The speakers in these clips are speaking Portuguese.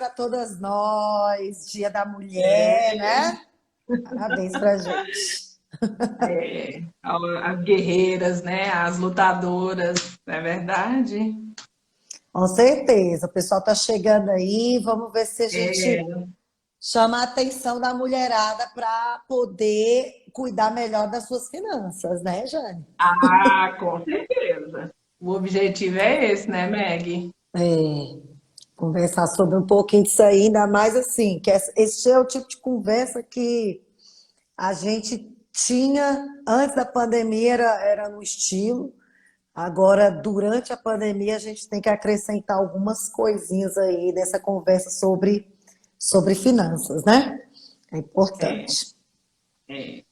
para todas nós, Dia da Mulher, É, né? Parabéns pra gente. as guerreiras, né? As lutadoras, não é verdade? Com certeza, o pessoal tá chegando aí, vamos ver se a gente É. chama a atenção da mulherada para poder cuidar melhor das suas finanças, né, Jane? Ah, com certeza. O objetivo é esse, né, Meg? É, conversar sobre um pouquinho disso aí, ainda mais assim, que esse é o tipo de conversa que a gente tinha antes da pandemia, era no estilo. Agora, durante a pandemia, a gente tem que acrescentar algumas coisinhas aí nessa conversa sobre finanças, né? É É, importante. é.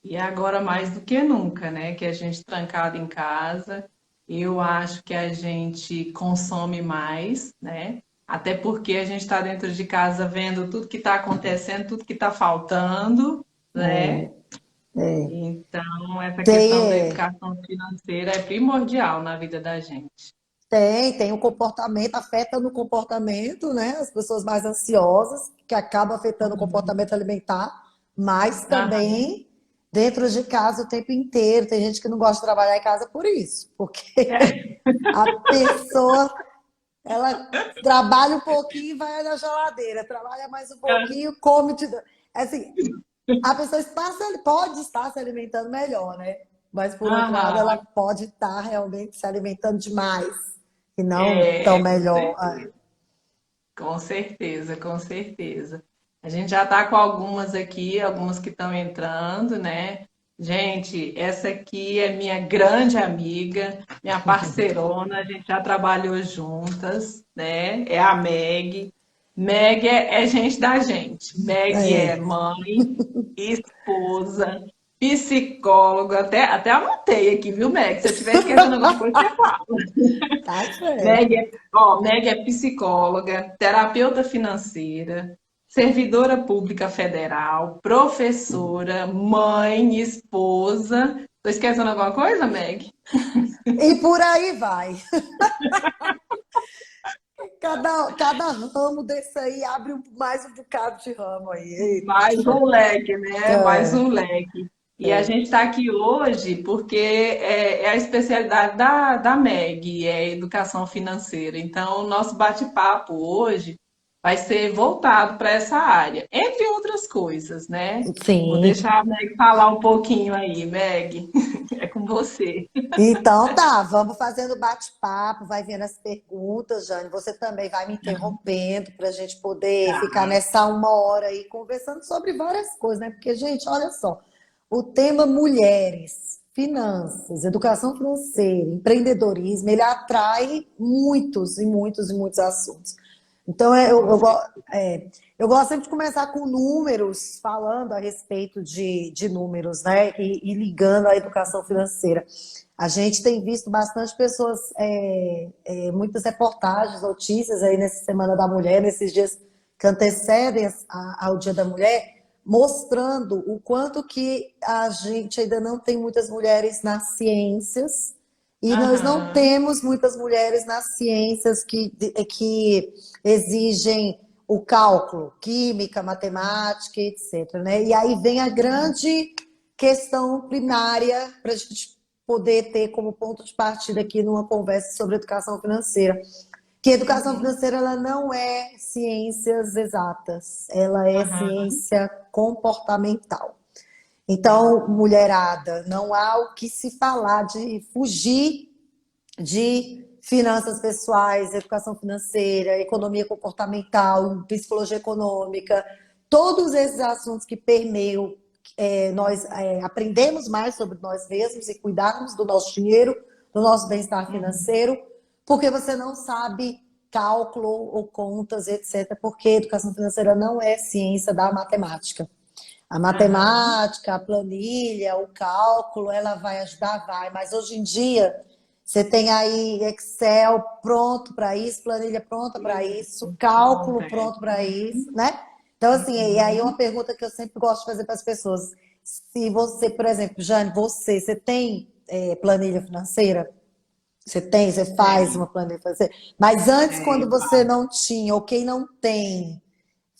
E agora mais do que nunca, né? Que a gente trancado em casa, eu acho que a gente consome mais, né? Até porque a gente está dentro de casa vendo tudo que está acontecendo, tudo que está faltando, né? É, Então, essa tem, questão da é, educação financeira é primordial na vida da gente. tem o comportamento, afeta no comportamento, né? As pessoas mais ansiosas, que acaba afetando o comportamento alimentar, mas Aham. também dentro de casa o tempo inteiro. Tem gente que não gosta de trabalhar em casa por isso, porque a pessoa ela trabalha um pouquinho e vai na geladeira, trabalha mais um pouquinho, come. Assim, a pessoa pode estar se alimentando melhor, né? Mas, por outro lado, ela Aham. pode estar realmente se alimentando demais e não tão Com melhor. certeza. Com certeza, com certeza. A gente já está com algumas aqui, algumas que estão entrando, né? Gente, essa aqui é minha grande amiga, minha parceirona, a gente já trabalhou juntas, né? É a Meg. Meg é gente da gente. Meg é É, mãe, esposa, psicóloga, até anotei aqui, viu, Meg? Se eu estiver esquecendo alguma coisa, você fala. tá certo. Meg é psicóloga, terapeuta financeira, servidora pública federal, professora, mãe, esposa. Tô esquecendo alguma coisa, Meg? E por aí vai. Cada ramo desse aí abre mais um bocado de ramo aí. Mais Eita. um leque, né? Mais É, um leque. E a é. gente está aqui hoje porque é a especialidade da Meg, é educação financeira. Então, o nosso bate-papo hoje vai ser voltado para essa área, entre outras coisas, né? Vou Sim. deixar a Meg falar um pouquinho aí, Meg. É com você. Então tá, vamos fazendo bate-papo, vai vendo as perguntas, Jane. Você também vai me interrompendo para a gente poder ficar Tá. nessa uma hora aí conversando sobre várias coisas, né? Porque, gente, olha só, o tema mulheres, finanças, educação financeira, empreendedorismo, ele atrai muitos e muitos e muitos assuntos. Então, Com certeza. eu gosto sempre de começar com números, falando a respeito de números, né? E ligando à educação financeira. A gente tem visto bastante pessoas, muitas reportagens, notícias aí nessa Semana da Mulher, nesses dias que antecedem ao Dia da Mulher, mostrando o quanto que a gente ainda não tem muitas mulheres nas ciências e nós não Aham. temos muitas mulheres nas ciências que exigem o cálculo, química, matemática, etc. Né? E aí vem a grande questão primária para a gente poder ter como ponto de partida aqui numa conversa sobre educação financeira. Que educação Uhum. financeira ela não é ciências exatas, ela é Aham. ciência comportamental. Então, mulherada, não há o que se falar de fugir de finanças pessoais, educação financeira, economia comportamental, psicologia econômica, todos esses assuntos que permeiam nós aprendemos mais sobre nós mesmos e cuidarmos do nosso dinheiro, do nosso bem-estar Uhum. financeiro, porque você não sabe cálculo ou contas, etc., porque educação financeira não é ciência da matemática. A Aham. matemática, a planilha, o cálculo, ela vai ajudar, vai. Mas hoje em dia, você tem aí Excel pronto para isso, planilha pronta para isso, Isso. cálculo Pronto. pronto para isso, né? Então, assim, e aí uma Uhum. pergunta que eu sempre gosto de fazer para as pessoas. Se você, por exemplo, Jane, você tem planilha financeira? Você faz Tem. uma planilha financeira. Mas antes, É, quando você não tinha, ou quem não tem,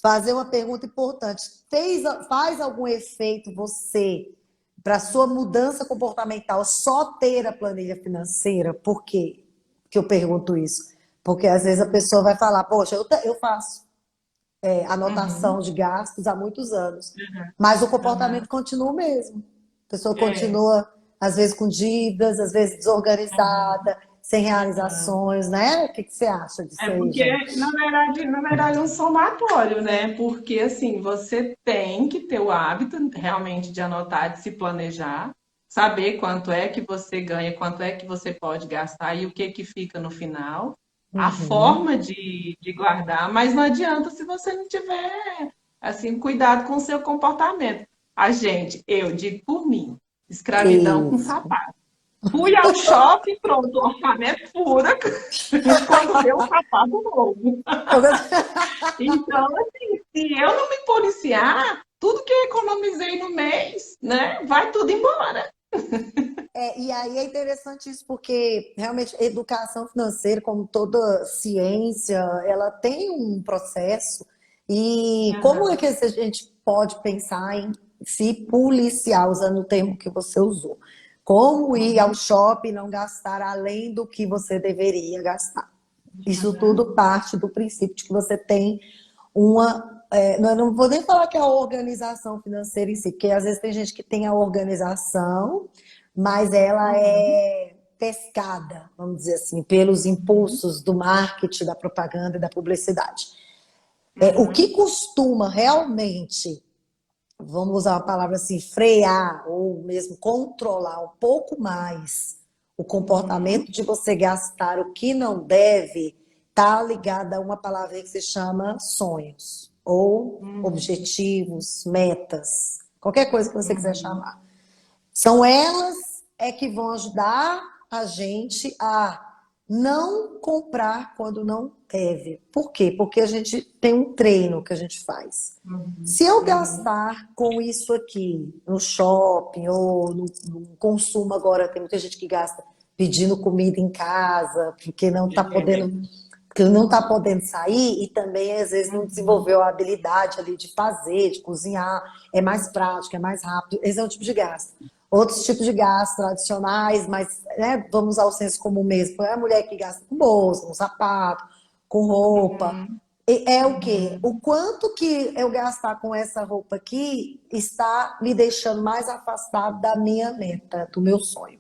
fazer uma pergunta importante. Faz algum efeito você, para sua mudança comportamental, só ter a planilha financeira? Por quê que eu pergunto isso? Porque às vezes a pessoa vai falar, poxa, eu faço anotação uhum, de gastos há muitos anos, mas o comportamento uhum, continua o mesmo. A pessoa é, continua, às vezes, com dívidas, às vezes uhum, desorganizada, sem uhum. realizações, né? O que você acha É disso aí, porque, Jane? na verdade, é um somatório, né? Porque, assim, você tem que ter o hábito realmente de anotar, de se planejar, saber quanto é que você ganha, quanto é que você pode gastar e o que que fica no final, a Uhum. forma de guardar, mas não adianta se você não tiver, assim, cuidado com o seu comportamento. A gente, eu digo por mim, escravidão com Isso. sapato. Fui ao shopping, pronto, orçamento puro, quando deu um sapato novo. Então, assim, se eu não me policiar, tudo que eu economizei no mês, né, vai tudo embora. E aí é interessante isso, porque realmente educação financeira, como toda ciência, ela tem um processo. E como é Aham, que a gente pode pensar em se policiar, usando o termo que você usou? Como ir ao uhum, shopping e não gastar além do que você deveria gastar? Isso aham, tudo parte do princípio de que você tem uma. Eu não vou nem falar que é a organização financeira em si, porque às vezes tem gente que tem a organização, mas ela uhum, é pescada, vamos dizer assim, pelos uhum, impulsos do marketing, da propaganda e da publicidade. O que uhum, costuma realmente, vamos usar uma palavra assim, frear ou mesmo controlar um pouco mais o uhum, comportamento de você gastar o que não deve, está ligado a uma palavra que se chama sonhos ou uhum, objetivos, metas, qualquer coisa que você quiser uhum, chamar. São elas que vão ajudar a gente a não comprar quando não deve. Por quê? Porque a gente tem um treino que a gente faz. uhum, Se eu uhum, gastar com isso aqui no shopping ou no consumo agora, tem muita gente que gasta pedindo comida em casa, porque não está podendo sair e também às vezes não uhum, desenvolveu a habilidade ali de fazer, de cozinhar, é mais prático, é mais rápido. Esse é um tipo de gasto. Outros tipos de gastos tradicionais, mas vamos ao senso comum mesmo. É a mulher que gasta com bolsa, com sapato, com roupa. uhum, E é o quê? uhum, O quanto que eu gastar com essa roupa aqui está me deixando mais afastado da minha meta, do meu sonho.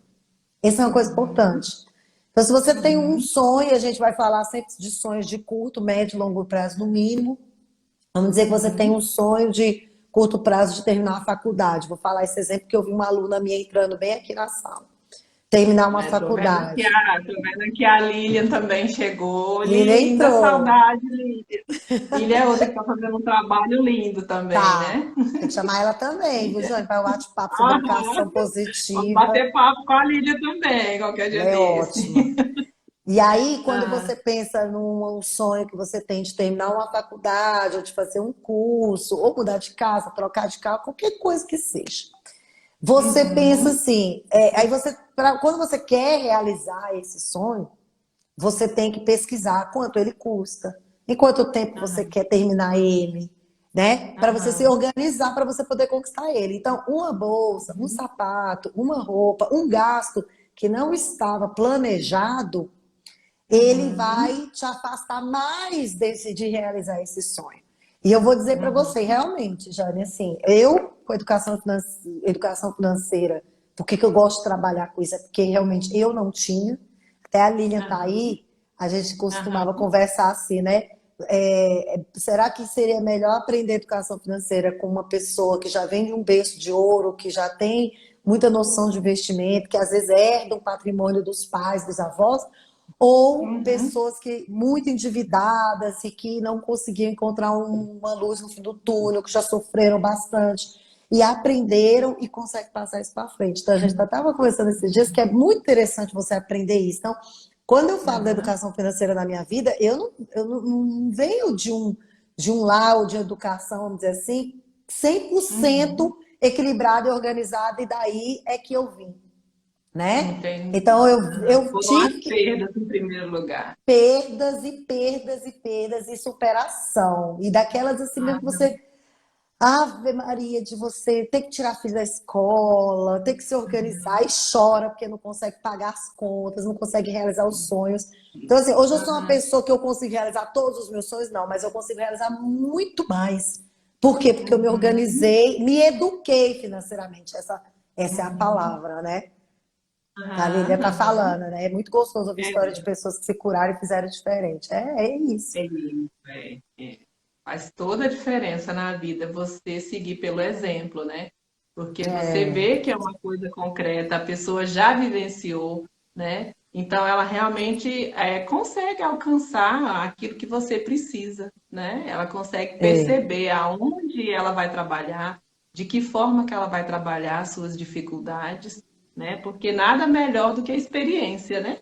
Essa é uma coisa uhum, importante. Então, se você tem um uhum, sonho, a gente vai falar sempre de sonhos de curto, médio e longo prazo no mínimo. Vamos dizer que você tem uhum. um sonho de curto prazo de terminar a faculdade. Vou falar esse exemplo porque eu vi uma aluna minha entrando bem aqui na sala. Terminar uma faculdade. Tô vendo que a Lilian também chegou. Lilian Linda, entrou. saudade, Lilian. Lilian é outra que está fazendo um trabalho lindo também, Tá. né? Tem que chamar ela também, viu, Jane? Para o bate-papo sobre Aham. educação Vamos positiva. bater papo com a Lilian também, qualquer Ela dia é desse. ótima. E aí, quando Ah, você pensa num sonho que você tem de terminar uma faculdade, ou de fazer um curso, ou mudar de casa, trocar de carro, qualquer coisa que seja. Você pensa uhum, assim, aí você, quando você quer realizar esse sonho, você tem que pesquisar quanto ele custa, em quanto tempo você aham, quer terminar ele, né? Para você se aham, organizar para você poder conquistar ele. Então, uma bolsa, um uhum, sapato, uma roupa, um gasto que não estava planejado, ele uhum, vai te afastar mais de realizar esse sonho. E eu vou dizer para você, uhum, realmente, Jane, assim, eu com educação financeira, por que eu gosto de trabalhar com isso? É porque realmente eu não tinha, até a Lilian tá aham, aí, a gente costumava aham, conversar assim, né? Será que seria melhor aprender educação financeira com uma pessoa que já vem de um berço de ouro, que já tem muita noção de investimento, que às vezes herda um patrimônio dos pais, dos avós, ou uhum, pessoas que muito endividadas e que não conseguiam encontrar uma luz no fim do túnel, que já sofreram bastante e aprenderam e conseguem passar isso para frente. Então a gente estava conversando esses dias que é muito interessante você aprender isso. Então, quando eu falo da aham, educação financeira na minha vida, eu não venho de um lar ou de educação, vamos dizer assim, uhum, 100% equilibrada e organizada, e daí é que eu vim. né? Entendi. Então eu Foram tive as que perdas em primeiro lugar. perdas e perdas e perdas e superação. E daquelas assim mesmo que Ah, você, Ave Maria, de você ter que tirar filho da escola, ter que se organizar e chora porque não consegue pagar as contas, não consegue realizar os sonhos. Então, assim, hoje eu sou uma aham, pessoa que eu consigo realizar todos os meus sonhos, não, mas eu consigo realizar muito mais. Por quê? Porque eu me uhum, organizei, me eduquei financeiramente. Essa é a uhum, palavra, né? A Lívia aham, tá aham. falando, né? É muito gostoso ouvir história de É, pessoas que se curaram e fizeram diferente. É isso. é isso, é. Faz toda a diferença na vida você seguir pelo exemplo, né? Porque você É, vê que é uma coisa concreta, a pessoa já vivenciou, né? Então ela realmente consegue alcançar aquilo que você precisa, né? Ela consegue é. perceber aonde ela vai trabalhar, de que forma que ela vai trabalhar as suas dificuldades, né? Porque nada melhor do que a experiência, né?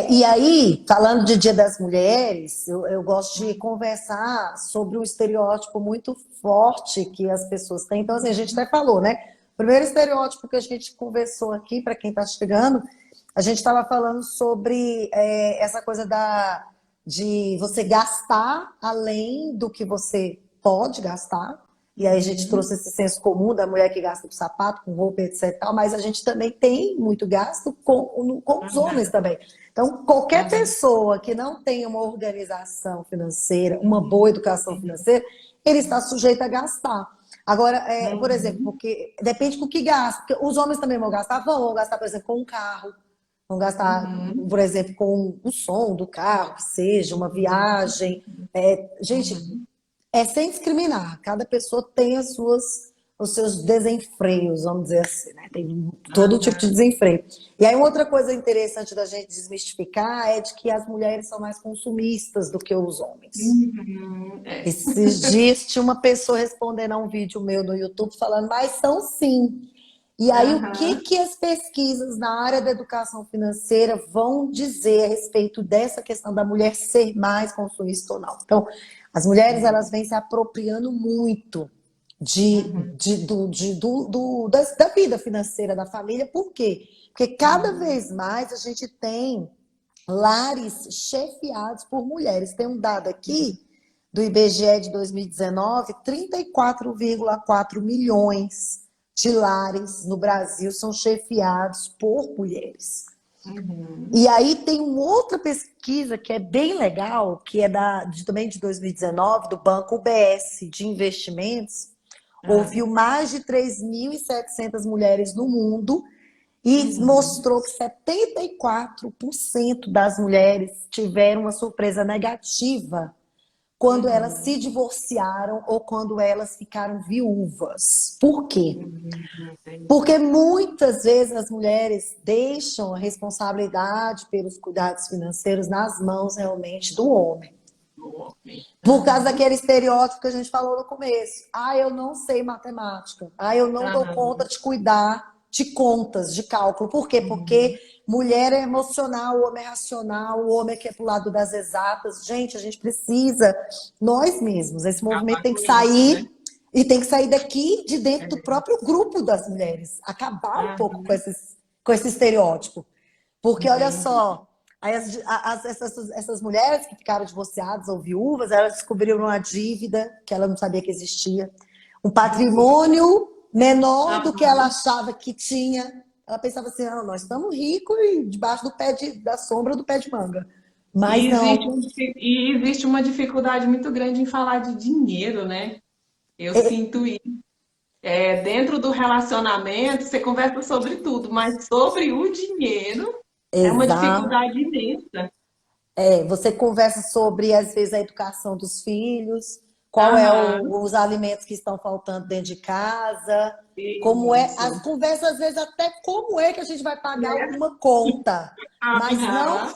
E aí, falando de Dia das Mulheres, eu gosto de conversar sobre um estereótipo muito forte que as pessoas têm. Então, assim, a gente até falou, né? O primeiro estereótipo que a gente conversou aqui, para quem está chegando, a gente estava falando sobre essa coisa de você gastar além do que você pode gastar. E aí a gente Uhum. trouxe esse senso comum da mulher que gasta com sapato, com roupa, etc. e tal, mas a gente também tem muito gasto com os homens Aham, também. Então, qualquer aham. pessoa que não tenha uma organização financeira, uma boa educação financeira, ele está sujeito a gastar. Agora, por exemplo, Uhum. porque depende com o que gasta. Porque os homens também vão gastar, por exemplo, com um carro, vão gastar, Uhum. por exemplo, com o som do carro, que seja, uma viagem. Gente, Uhum. é sem discriminar. Cada pessoa tem os seus desenfreios, vamos dizer assim, né? Tem todo tipo de Aham. desenfreio. E aí, uma outra coisa interessante da gente desmistificar é de que as mulheres são mais consumistas do que os homens. Uhum. É. Esses dias tinha uma pessoa respondendo a um vídeo meu no YouTube falando, mas são sim. E aí, o que Aham. que as pesquisas na área da educação financeira vão dizer a respeito dessa questão da mulher ser mais consumista ou não? Então, as mulheres elas vêm se apropriando muito Uhum. da vida financeira da família. Por quê? Porque cada Uhum. vez mais a gente tem lares chefiados por mulheres. Tem um dado aqui do IBGE de 2019, 34,4 milhões de lares no Brasil são chefiados por mulheres. Uhum. E aí tem uma outra pesquisa que é bem legal, que é também de 2019, do Banco UBS de Investimentos. Ah. Ouviu mais de 3.700 mulheres no mundo e Uhum. mostrou que 74% das mulheres tiveram uma surpresa negativa quando elas se Uhum. divorciaram ou quando elas ficaram viúvas. Por quê? Uhum. Entendi. Porque muitas vezes as mulheres deixam a responsabilidade pelos cuidados financeiros nas mãos realmente do homem. Homem. Por causa Uhum. daquele estereótipo que a gente falou no começo. Ah, eu não sei matemática. Ah, eu não dou conta Aham. de cuidar de contas, de cálculo. Por quê? Porque Uhum. mulher é emocional, o homem é racional, o homem é que é pro lado das exatas. Gente, a gente precisa, nós mesmos, esse movimento Acabar tem com que isso, né? sair e tem que sair daqui de dentro do É. próprio grupo das mulheres. Acabar um pouco Aham. com esse estereótipo. Porque olha Entendi. só, aí essas mulheres que ficaram divorciadas ou viúvas, elas descobriram uma dívida que ela não sabia que existia, um patrimônio menor do que ela Aham. achava que tinha. Ela pensava assim, ah, nós estamos ricos e debaixo da sombra do pé de manga. Mas não. E existe uma dificuldade muito grande em falar de dinheiro, né? Eu É, sinto isso. Dentro do relacionamento, você conversa sobre tudo, mas sobre o dinheiro é uma exa dificuldade imensa. Você conversa sobre, às vezes, a educação dos filhos, qual é Aham, os alimentos que estão faltando dentro de casa, como é, as isso. conversas, às vezes, até como é que a gente vai pagar Né? alguma conta, mas não, Aham,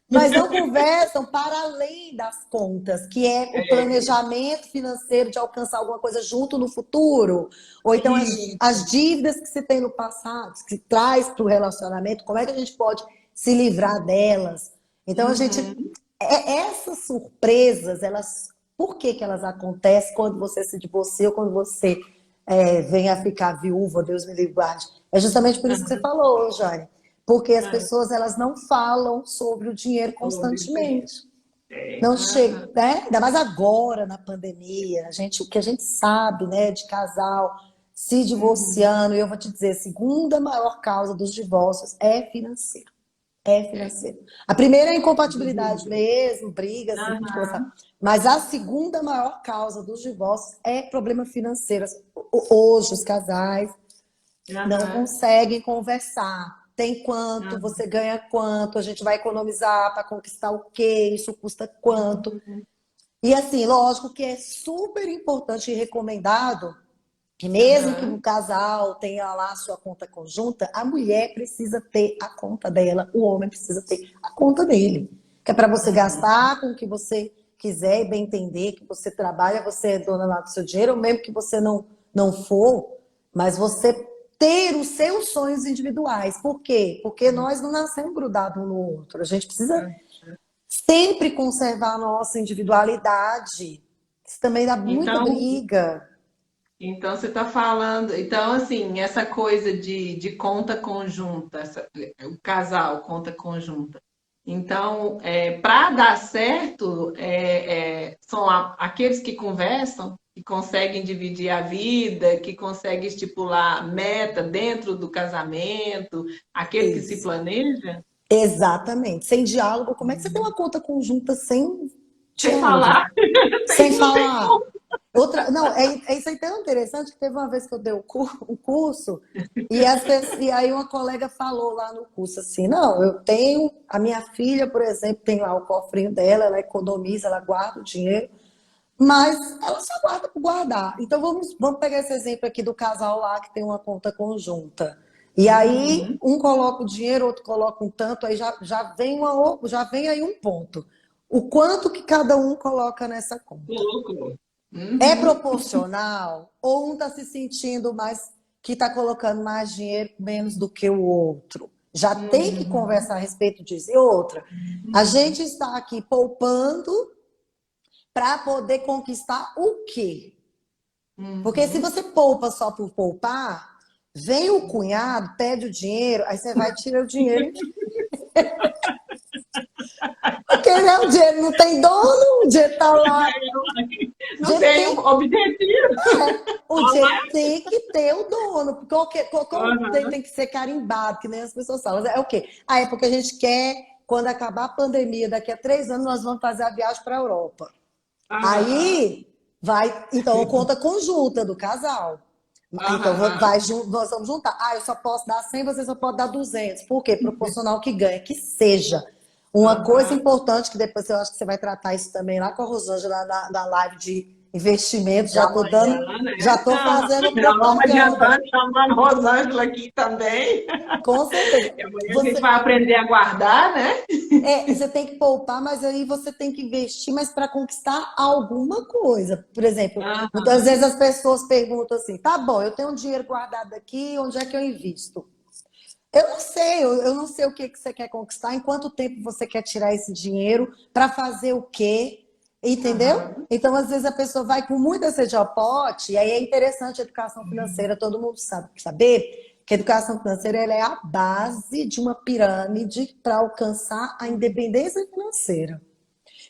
mas não conversam para além das contas, que é o planejamento financeiro de alcançar alguma coisa junto no futuro, ou então as isso. dívidas que se tem no passado, que se traz para o relacionamento, como é que a gente pode se livrar delas? Então a gente Uhum, essas surpresas, elas por que que elas acontecem quando você se divorcia ou quando você venha a ficar viúva, Deus me livre, guarde. É justamente por isso que você Aham. falou, Jane. Porque as É, pessoas elas não falam sobre o dinheiro sobre o dinheiro. constantemente. É, Não chega, aham, né? Ainda mais agora na pandemia, o que a gente sabe, né, de casal se uhum, divorciando, e eu vou te dizer, a segunda maior causa dos divórcios é financeiro. É é, financeiro. A primeira é a sem incompatibilidade dúvida. mesmo, briga, assim, como a gente conversar. Aham, Mas a segunda maior causa dos divórcios é problema financeiro. Hoje, os casais não aham, conseguem conversar. Tem quanto, aham, você ganha quanto, a gente vai economizar para conquistar o quê, isso custa quanto. uhum, E assim, lógico que é super importante e recomendado que mesmo que um aham, casal tenha lá a sua conta conjunta, a mulher precisa ter a conta dela, o homem precisa ter a conta dele. Que é para você uhum. gastar com o que você quiser e bem entender, que você trabalha, você é dona lá do seu dinheiro, ou mesmo que você não for, mas você ter os seus sonhos individuais. Por quê? Porque nós não nascemos grudados um no outro. A gente precisa sempre conservar a nossa individualidade. Isso também dá muita Então, briga. então você está falando, então assim, essa coisa de conta conjunta, o casal, conta conjunta. Então, para dar certo, são aqueles que conversam, que conseguem dividir a vida, que conseguem estipular meta dentro do casamento, aquele que se Isso. planeja, Exatamente. Sem diálogo, como é que você tem uma conta conjunta sem sem diálogo? falar, Sem não tem falar. como. Outra, não, isso aí tão interessante que teve uma vez que eu dei o curso e aí uma colega falou lá no curso assim, não, eu tenho, a minha filha, por exemplo, tem lá o cofrinho dela, ela economiza, ela guarda o dinheiro, mas ela só guarda por guardar. Então vamos pegar esse exemplo aqui do casal lá que tem uma conta conjunta. E aí Uhum, um coloca o dinheiro, outro coloca um tanto, aí já vem aí um ponto. O quanto que cada um coloca nessa conta? colocou. É Uhum, proporcional ou um está se sentindo mais que está colocando mais dinheiro menos do que o outro? Já tem que uhum, conversar a respeito disso. E outra, a gente está aqui poupando para poder conquistar o quê? Porque se uhum. você poupa só por poupar, vem o cunhado, pede o dinheiro, aí você vai tirar o dinheiro. Porque né, o dinheiro não tem dono, o dinheiro está lá. O Não dinheiro tem um tem, objetivo. o dinheiro tem que ter o dono. Porque como Aham, tem que ser carimbado, que nem as pessoas falam. É o quê? Ah, é porque a gente quer, quando acabar a pandemia, daqui a 3 anos, nós vamos fazer a viagem para a Europa. aham, Aí vai, então, conta conjunta do casal. Então, aham, nós vamos juntar. Ah, eu só posso dar 100, você só pode dar 200. Por quê? Proporcional que ganha, que seja. Uma coisa aham. importante, que depois eu acho que você vai tratar isso também lá com a Rosângela na live de investimentos, De amanhã, já né? estou Aham. fazendo Já vamos propaganda. adiantando, chamando Rosângela aqui também. Com certeza. E amanhã a gente Você, vai aprender a guardar, né? você tem que poupar, mas aí você tem que investir, mas para conquistar alguma coisa. Por exemplo, muitas Aham, vezes as pessoas perguntam assim: tá bom, eu tenho um dinheiro guardado aqui, onde é que eu invisto? Eu não sei, eu não sei o que você quer conquistar, em quanto tempo você quer tirar esse dinheiro, para fazer o quê, entendeu? aham. Então, às vezes, a pessoa vai com muita sede ao pote, e aí é interessante a educação financeira, todo mundo sabe saber que a educação financeira ela é a base de uma pirâmide para alcançar a independência financeira.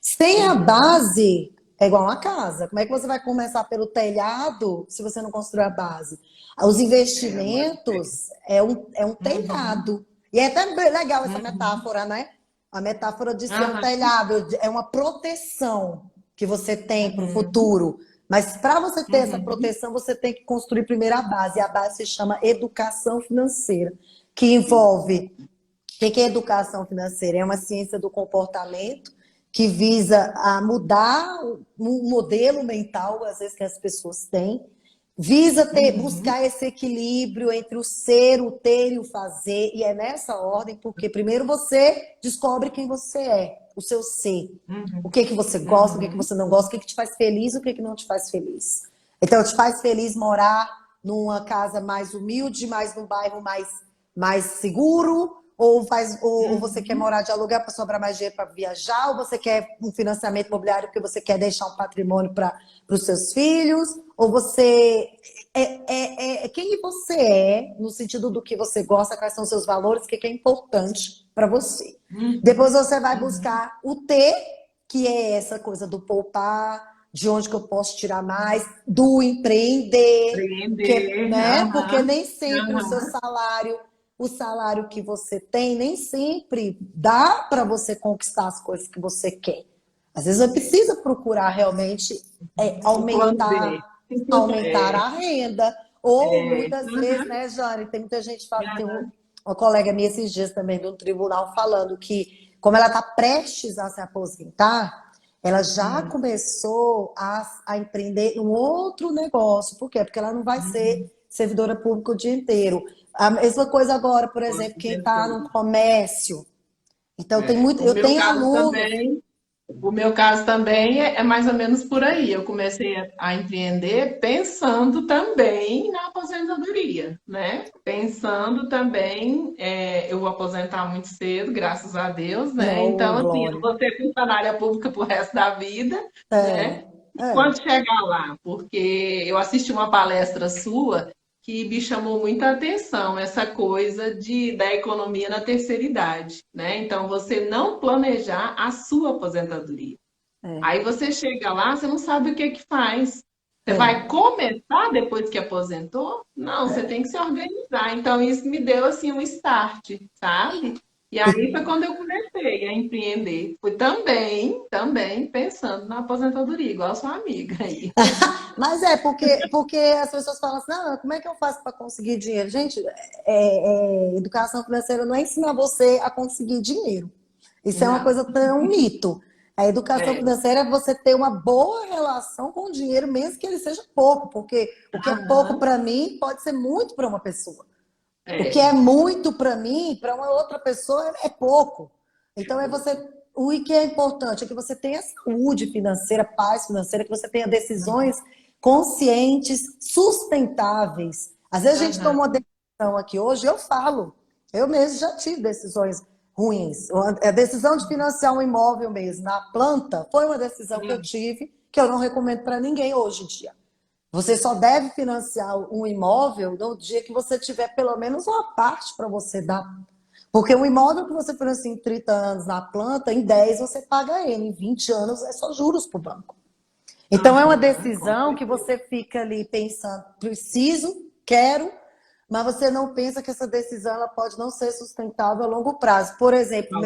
Sem a Uhum, base, é igual uma casa. Como é que você vai começar pelo telhado se você não construir a base? Os pode ser. investimentos é um Uhum, telhado. E é até bem legal essa uhum, metáfora, né? A metáfora de ser um aham, telhado, é uma proteção que você tem para o uhum, futuro. Mas para você ter essa uhum. proteção, você tem que construir primeiro a base. E a base se chama educação financeira, que envolve o que é educação financeira? É uma ciência do comportamento que visa a mudar um modelo mental, às vezes, que as pessoas têm, visa Uhum, buscar esse equilíbrio entre o ser, o ter e o fazer, e é nessa ordem, porque primeiro você descobre quem você é, o seu ser. O uhum, que que você gosta, o que que uhum, você não gosta, o que que te faz feliz, o que que não te faz feliz. Então, te faz feliz morar numa casa mais humilde, mais num bairro mais seguro, ou você quer uhum. morar de aluguel para sobrar mais dinheiro para viajar, ou você quer um financiamento imobiliário porque você quer deixar um patrimônio para os seus filhos, ou você. é quem você é, no sentido do que você gosta, quais são os seus valores, o que é importante para você. Uhum, Depois você vai uhum. buscar o T, que é essa coisa do poupar, de onde que eu posso tirar mais, do empreender, que, Empreender, né? Porque aham, nem sempre aham. o salário que você tem, nem sempre dá para você conquistar as coisas que você quer. Às vezes você precisa procurar realmente O plano B. aumentar É, a renda. Ou é, muitas vezes, uhum, né, Jane, tem muita gente, fala, tem uhum, uma colega minha esses dias também do tribunal falando que, como ela está prestes a se aposentar, ela já uhum, começou a empreender um outro negócio. Por quê? Porque ela não vai ser uhum. servidora pública o dia inteiro. A mesma coisa agora, por Com exemplo, quem está no certeza. comércio. Então, tem É. muito, eu tenho alunos. O meu caso também é mais ou menos por aí. Eu comecei a empreender pensando também na aposentadoria, né? Pensando também, eu vou aposentar muito cedo, graças a Deus, né? Não, Então, assim, eu Glória. vou ser funcionária pública pro resto da vida, É, né? é. Quando chegar lá, porque eu assisti uma palestra sua que me chamou muita atenção, essa coisa da economia na terceira idade, né? Então, você não planejar a sua aposentadoria. É, Aí você chega lá, você não sabe o que que faz. Você vai é. começar depois que aposentou? Não, você tem que se organizar. Então, isso me deu, assim, um start, sabe? E aí foi quando eu comecei a empreender. Fui também pensando na aposentadoria, igual sua amiga aí. Mas porque as pessoas falam assim, não, como é que eu faço para conseguir dinheiro? Gente, educação financeira não é ensinar você a conseguir dinheiro. Isso é uma Não. coisa tão um mito. A educação É. financeira é você ter uma boa relação com o dinheiro, mesmo que ele seja pouco, porque o que é pouco Aham. para mim pode ser muito para uma pessoa. O que É. é muito para mim, para uma outra pessoa é pouco. Então é você. O que é importante é que você tenha saúde financeira, paz financeira, que você tenha decisões conscientes, sustentáveis. Às vezes a gente toma Aham. uma decisão aqui hoje, eu falo, eu mesmo já tive decisões ruins. A decisão de financiar um imóvel mesmo na planta foi uma decisão que eu tive que eu não recomendo para ninguém hoje em dia. Você só deve financiar um imóvel no dia que você tiver pelo menos uma parte para você dar. Porque um imóvel que você financia em 30 anos na planta, em 10 você paga ele, em 20 anos é só juros para o banco. Então é uma Aham. Com decisão que certeza. você fica ali pensando, preciso, quero, mas você não pensa que essa decisão ela pode não ser sustentável a longo prazo. Por exemplo,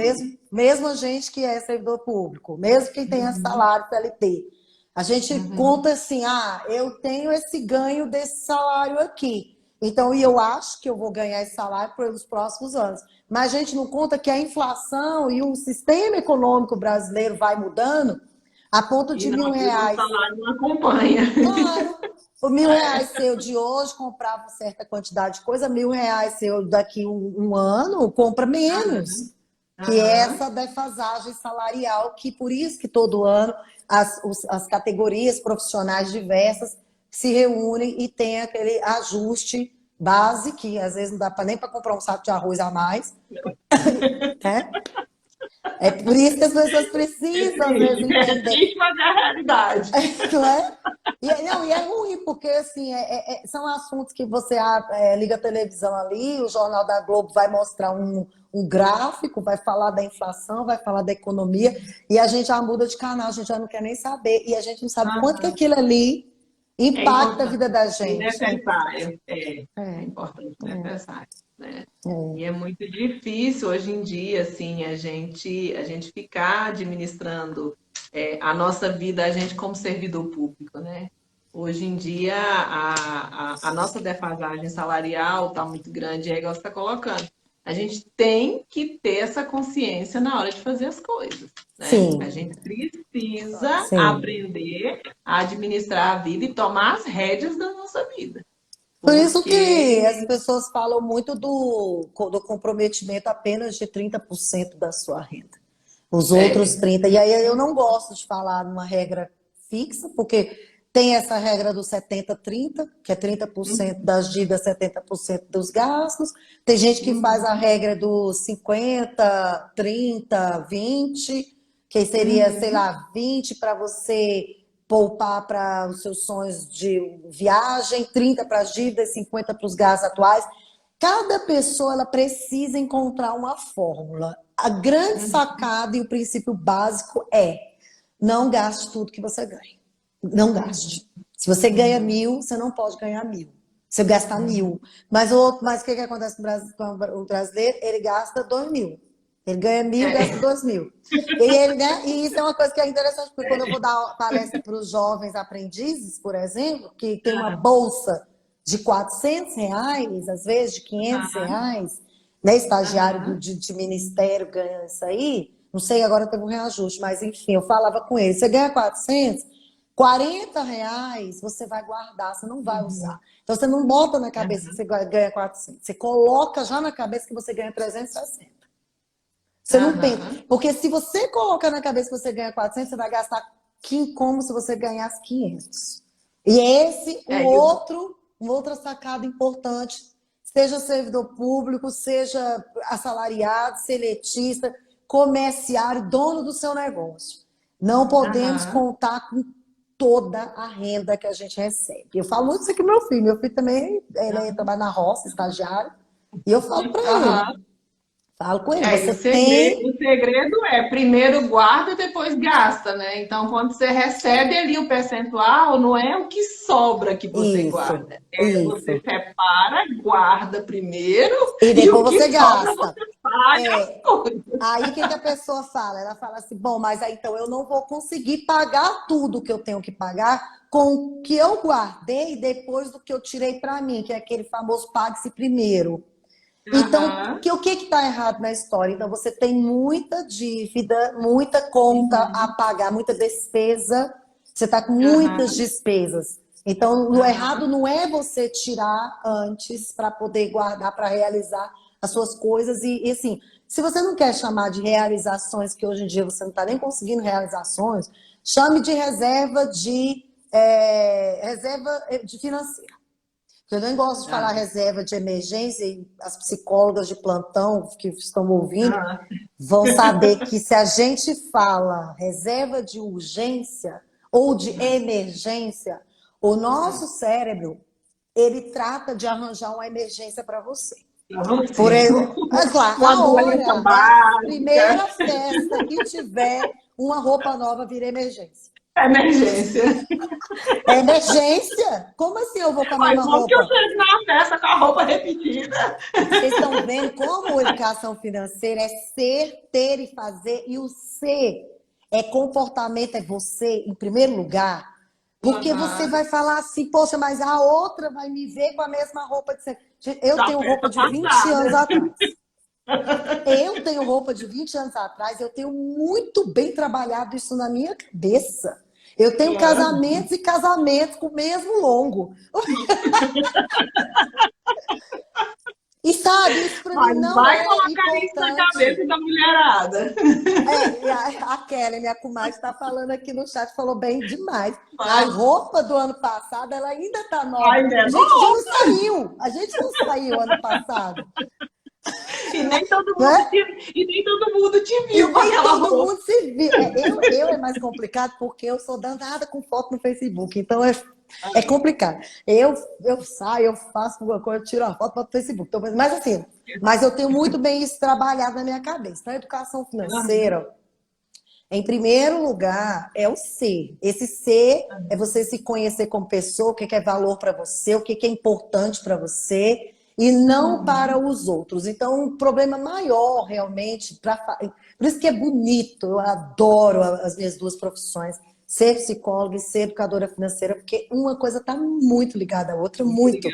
mesmo a gente que é servidor público, mesmo quem tenha Uhum. salário CLT, a gente Uhum. conta assim, eu tenho esse ganho desse salário aqui. Então, e eu acho que eu vou ganhar esse salário pelos próximos anos. Mas a gente não conta que a inflação e o sistema econômico brasileiro vai mudando a ponto E de não, mil e o nosso reais. salário não acompanha. Claro, o mil reais É. seu de hoje comprava certa quantidade de coisa, 1.000 reais seu daqui um ano compra Aham. menos. Que é Aham. essa defasagem salarial, que por isso que todo ano as categorias profissionais diversas se reúnem e tem aquele ajuste base, que às vezes não dá nem para comprar um saco de arroz a mais, né? É por isso que as pessoas É precisam, às vezes, triste, entender. mas é a realidade. Não é? Não, e é ruim, porque assim, são assuntos que você liga a televisão ali, o Jornal da Globo vai mostrar um gráfico, vai falar da inflação, vai falar da economia, e a gente já muda de canal, a gente já não quer nem saber, e a gente não sabe quanto que Aham. aquilo ali É impacta a vida importante da e gente. É importante. necessário. É É, importante e necessário, né? E é, é muito difícil hoje em dia, assim, a gente ficar administrando a nossa vida, a gente como servidor público, né? Hoje em dia, a nossa defasagem salarial está muito grande, é igual você está colocando. A gente tem que ter essa consciência na hora de fazer as coisas, né? A sim, gente precisa sim. aprender a administrar a vida e tomar as rédeas da nossa vida. Por isso que Porque as pessoas falam muito do comprometimento apenas de 30% da sua renda. Os outros é, 30%. E aí eu não gosto de falar numa regra fixa, porque tem essa regra do 70-30, que é 30% das dívidas, 70% dos gastos. Tem gente que faz a uhum, regra do 50-30-20, que seria, sei uhum, lá, 20 para você poupar para os seus sonhos de viagem, 30 para as dívidas, 50 para os gastos atuais. Cada pessoa ela precisa encontrar uma fórmula. A grande sacada e o princípio básico é não gaste tudo que você ganha. Não gaste. Se você ganha 1.000, você não pode ganhar 1.000. Você gasta 1.000. Mas o que acontece com o brasileiro? Ele gasta 2.000. Ele ganha 1.000, gasta 2.000. E isso é uma coisa que é interessante, porque quando eu vou dar palestra para os jovens aprendizes, por exemplo, que tem uma bolsa de R$ 400, às vezes de R$ 500, né? Estagiário de ministério ganha isso aí. Não sei, agora teve um reajuste, mas enfim, eu falava com ele. Você ganha 400, R$ 40 você vai guardar, você não vai usar. Então você não bota na cabeça que você ganha 400. Você coloca já na cabeça que você ganha 360. Você não pensa. Porque se você colocar na cabeça que você ganha 400, você vai gastar como se você ganhasse 500. E esse uma outra sacada importante, seja servidor público, seja assalariado, seletista, comerciário, dono do seu negócio. Não podemos contar com toda a renda que a gente recebe. Eu falo muito isso aqui com meu filho. Meu filho também, ele trabalha na roça, estagiário, e eu falo para ele. Falo com ele, você tem... O segredo é, primeiro guarda, depois gasta, né? Então, quando você recebe ali o percentual, não é o que sobra que você guarda. Você separa, guarda primeiro e depois você gasta. Sobra, você paga as coisas. Aí o que a pessoa fala? Ela fala assim, bom, mas aí, então eu não vou conseguir pagar tudo que eu tenho que pagar com o que eu guardei depois do que eu tirei para mim, que é aquele famoso pague-se primeiro. Então, o que está errado na história? Então, você tem muita dívida, muita conta a pagar, muita despesa. Você está com muitas despesas. Então, o errado não é você tirar antes para poder guardar, para realizar as suas coisas. E assim, se você não quer chamar de realizações, que hoje em dia você não está nem conseguindo realizações, chame de reserva de financeira. Eu nem gosto de falar reserva de emergência, e as psicólogas de plantão que estão ouvindo vão saber que se a gente fala reserva de urgência ou de emergência, o nosso cérebro, ele trata de arranjar uma emergência para você. Por exemplo, a primeira festa que tiver, uma roupa nova vira emergência. Emergência. Emergência? Como assim eu vou com a mesma roupa? Como que eu chego na festa com a roupa repetida? Vocês estão vendo como educação financeira é ser, ter e fazer, e o ser é comportamento, é você em primeiro lugar. Porque você vai falar assim, poxa, mas a outra vai me ver com a mesma roupa de ser. Eu tenho roupa de 20 anos atrás. Eu tenho roupa de 20 anos atrás, eu tenho muito bem trabalhado isso na minha cabeça. Eu tenho casamentos e casamentos com o mesmo longo. E sabe, isso para mim não vai é colocar importante. isso na cabeça da mulherada. A Kelly, minha comadre, está falando aqui no chat, falou bem demais. A roupa do ano passado, ela ainda está nova. A gente não saiu. A gente não saiu ano passado. E nem todo mundo te viu com aquela roupa. Todo mundo se viu. Eu é mais complicado porque eu sou danada com foto no Facebook. Então é complicado. Eu saio, eu faço alguma coisa, eu tiro a foto para o Facebook. Então, mas assim, eu tenho muito bem isso trabalhado na minha cabeça. Então, a educação financeira, em primeiro lugar, é o ser. Esse ser é você se conhecer como pessoa, o que é valor para você, o que é importante para você. E não para os outros. Então, um problema maior, realmente, por isso que é bonito, eu adoro as minhas duas profissões, ser psicóloga e ser educadora financeira, porque uma coisa está muito ligada à outra, muito.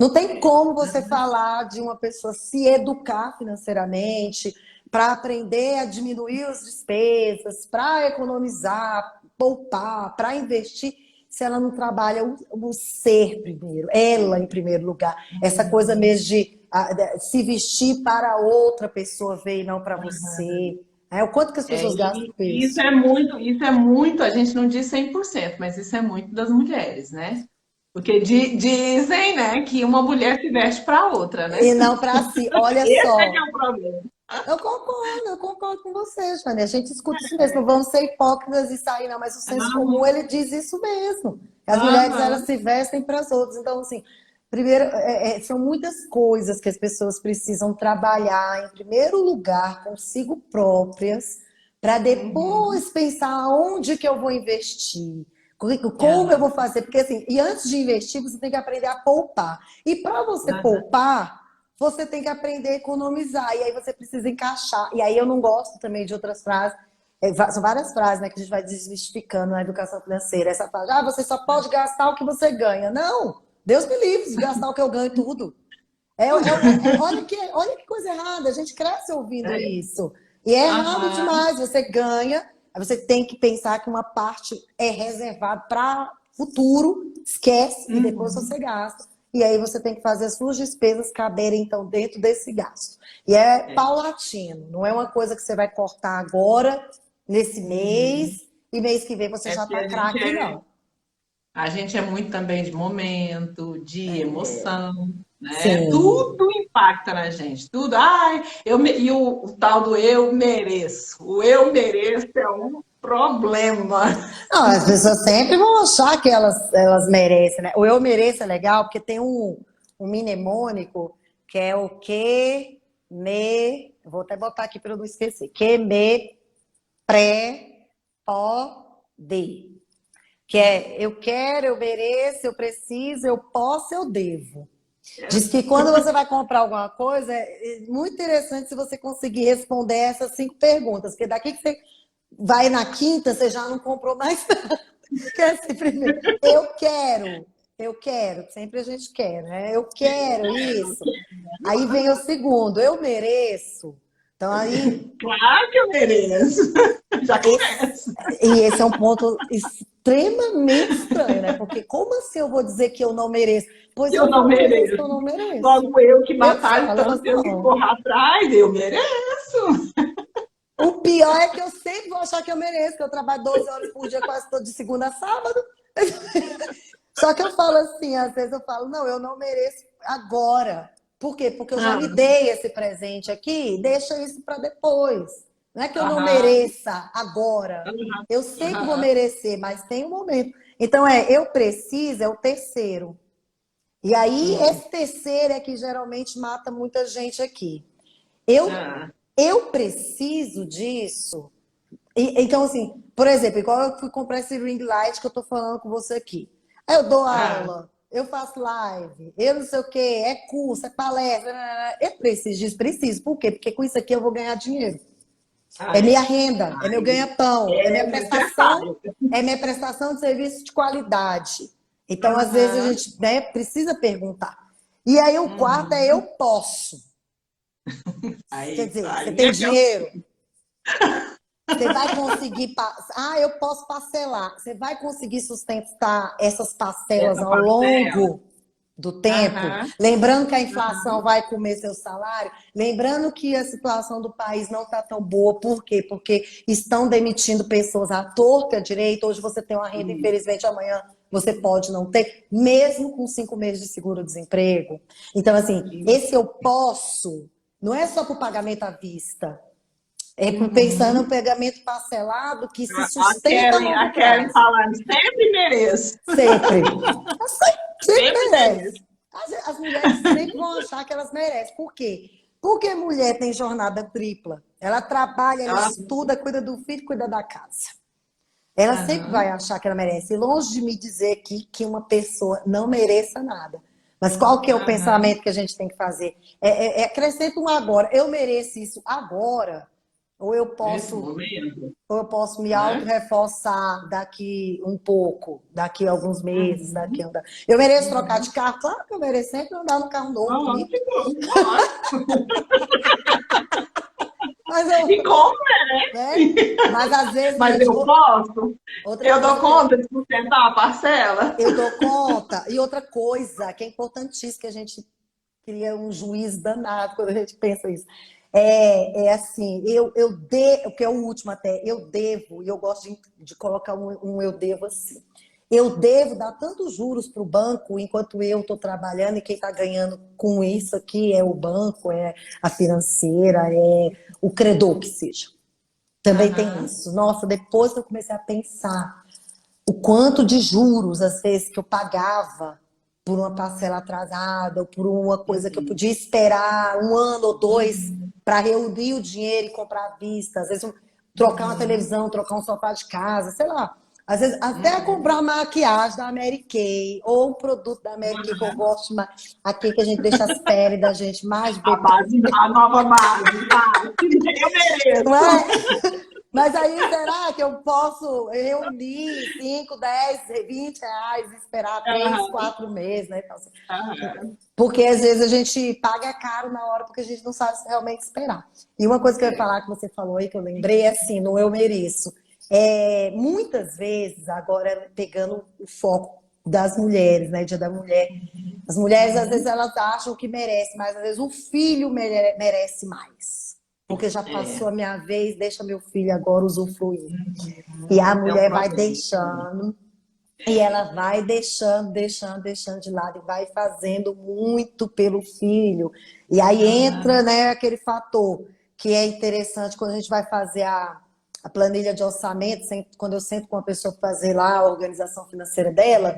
Não tem como você falar de uma pessoa se educar financeiramente, para aprender a diminuir as despesas, para economizar, poupar, para investir, se ela não trabalha o ser primeiro, ela em primeiro lugar. Essa coisa mesmo de se vestir para outra pessoa ver e não para você. O quanto que as pessoas gastam com isso? Isso é muito, a gente não diz 100%, mas isso é muito das mulheres, né? Porque dizem, né, que uma mulher se veste para outra, né? E não para si. Olha só. Esse é que é o problema. Eu concordo com você, Jane. A gente escuta isso mesmo. Não vamos ser hipócritas e sair, não, mas o senso comum, ele diz isso mesmo. As mulheres, elas Aham. se vestem para as outras. Então, assim, primeiro, são muitas coisas que as pessoas precisam trabalhar, em primeiro lugar, consigo próprias, para Uhum. depois pensar onde que eu vou investir. Como eu Aham. vou fazer? Porque assim, e antes de investir, você tem que aprender a poupar. E para você Aham. poupar, você tem que aprender a economizar. E aí você precisa encaixar. E aí eu não gosto também de outras frases. São várias frases, né, que a gente vai desmistificando na educação financeira. Essa frase, você só pode gastar o que você ganha. Não! Deus me livre de gastar o que eu ganho tudo. Olha que coisa errada, a gente cresce ouvindo É. isso. E é errado Aham. demais. Você ganha, aí você tem que pensar que uma parte é reservada para futuro, esquece, e depois Uhum. você gasta. E aí você tem que fazer as suas despesas caberem, então, dentro desse gasto. E é É. paulatino, não é uma coisa que você vai cortar agora, nesse Uhum. mês, e mês que vem você É já porque está craque, não. a gente é muito também de momento, de emoção, né? Sim. Tudo impacta na gente, tudo. Ai, e o tal do eu mereço. O eu mereço é um problema. Não, as pessoas sempre vão achar que elas merecem, né? O eu mereço é legal porque tem um mnemônico que é o que me. Vou até botar aqui para eu não esquecer. Que me pode. Que é eu quero, eu mereço, eu preciso, eu posso, eu devo. Diz que quando você vai comprar alguma coisa, é muito interessante se você conseguir responder essas 5 perguntas, porque daqui que você vai na quinta, você já não comprou mais nada. Que é assim, primeiro, eu quero, sempre a gente quer, né? Eu quero isso. Aí vem o segundo, eu mereço. Então aí, Claro que eu mereço. Já esse, começa. e esse é um ponto extremamente estranho, né? Porque como assim eu vou dizer que eu não mereço? Pois Eu eu não falo às vezes que mereço. eu não mereço. Logo eu que Eu batalho falo, eu falo tanto, assim, eu que não. corro atrás, eu mereço. O pior é que eu sempre vou achar que eu mereço, que eu trabalho 12 horas por dia, quase todo de segunda a sábado. Só que eu falo assim, às vezes eu falo, não, eu não mereço agora. Por quê? Porque eu já Ah, me dei esse presente aqui, deixa isso para depois. Não é que eu não aham, mereça agora. aham, Eu sei que vou aham. merecer, mas tem um momento. Então eu preciso, é o terceiro. E aí, Hum, esse terceiro é que geralmente mata muita gente aqui. Eu, ah, eu preciso disso. Então, assim, por exemplo, igual eu fui comprar esse ring light que eu tô falando com você aqui. Aí eu dou ah, aula, eu faço live, eu não sei o quê, é curso, é palestra. Eu preciso disso, preciso. Por quê? Porque com isso aqui eu vou ganhar dinheiro. É ah, minha é. renda, é meu ganha-pão, É necessário. é minha prestação de serviço de qualidade. Então, às vezes, a Aham, gente, né, precisa perguntar. E aí, o quarto é eu uhum. posso. Quer Aí, dizer, você aí tem é que eu dinheiro, você vai conseguir. Eu posso parcelar. Você vai conseguir sustentar essas parcelas essa ao parcela. longo do tempo? Aham, Lembrando que a inflação aham, vai comer seu salário? Lembrando que a situação do país não está tão boa. Por quê? Porque estão demitindo pessoas à torta e à direita. Hoje você tem uma renda, isso, infelizmente amanhã você pode não ter, mesmo com 5 meses de seguro-desemprego. Então, assim, isso. esse eu posso não é só para o pagamento à vista. É pensando no Uhum. pagamento parcelado que se A sustenta a A longo Karen prazo. falando, sempre mereço, Sempre. Sempre sempre merece. mereço. As mulheres sempre vão achar que elas merecem. Por quê? Porque mulher tem jornada tripla. Ela trabalha, ela estuda, cuida do filho, cuida da casa. Ela sempre vai Aham, achar que ela merece. E longe de me dizer aqui que uma pessoa não mereça nada. Mas qual que é o aham. pensamento que a gente tem que fazer? Acrescenta um agora. Eu mereço isso agora? Ou eu Nesse posso momento, Ou eu posso me né? auto-reforçar daqui um pouco, daqui a alguns meses, daqui a Uhum, um... Eu mereço trocar de uhum. carro? Claro que eu mereço sempre andar no carro novo, bonito. Lógico, lógico. Mas eu, E como né? merece. Mas às vezes, Mas gente, eu posso, outra eu dou coisa que conta de sustentar a parcela. eu dou conta, e outra coisa que é importantíssima, que a gente cria um juízo danado quando a gente pensa isso. É assim, que é o último até, eu devo, e eu gosto de colocar um eu devo assim. eu devo dar tantos juros para o banco enquanto eu estou trabalhando e quem está ganhando com isso aqui é o banco, é a financeira, é o credor que seja. Também tem Aham. isso. Nossa, depois que eu comecei a pensar o quanto de juros, às vezes, que eu pagava por uma parcela atrasada, ou por uma coisa que eu Uhum. podia esperar um ano ou dois Uhum. para reunir o dinheiro e comprar à vista. Às vezes, trocar uma Uhum. televisão, trocar um sofá de casa, sei lá. Às vezes, até Uhum. comprar maquiagem da Mary Kay, ou um produto da Mary Kay que eu gosto mais, aqui que a gente deixa as peles da gente mais A bebê. base, a nova base, vai. Eu Não mereço. é? Mas aí, será que eu posso reunir 5, 10, 20 reais e esperar 3, Aham. 4 meses, né? Então, assim, Aham. porque às vezes a gente paga caro na hora porque a gente não sabe realmente esperar. E uma coisa que eu ia É. falar que você falou aí, que eu lembrei, é assim, no eu mereço. Muitas vezes, agora pegando o foco das mulheres, né? Dia da mulher. As mulheres, às vezes, Uhum. elas acham que merece, mas às vezes o filho merece mais. Porque já passou a É. minha vez, deixa meu filho agora usufruir. E Uhum. a É um mulher vai processo. deixando, e É. ela vai deixando de lado e vai fazendo muito pelo filho. E aí entra, Aham. né, aquele fator que é interessante quando a gente vai fazer a planilha de orçamento, quando eu sento com uma pessoa para fazer lá a organização financeira dela,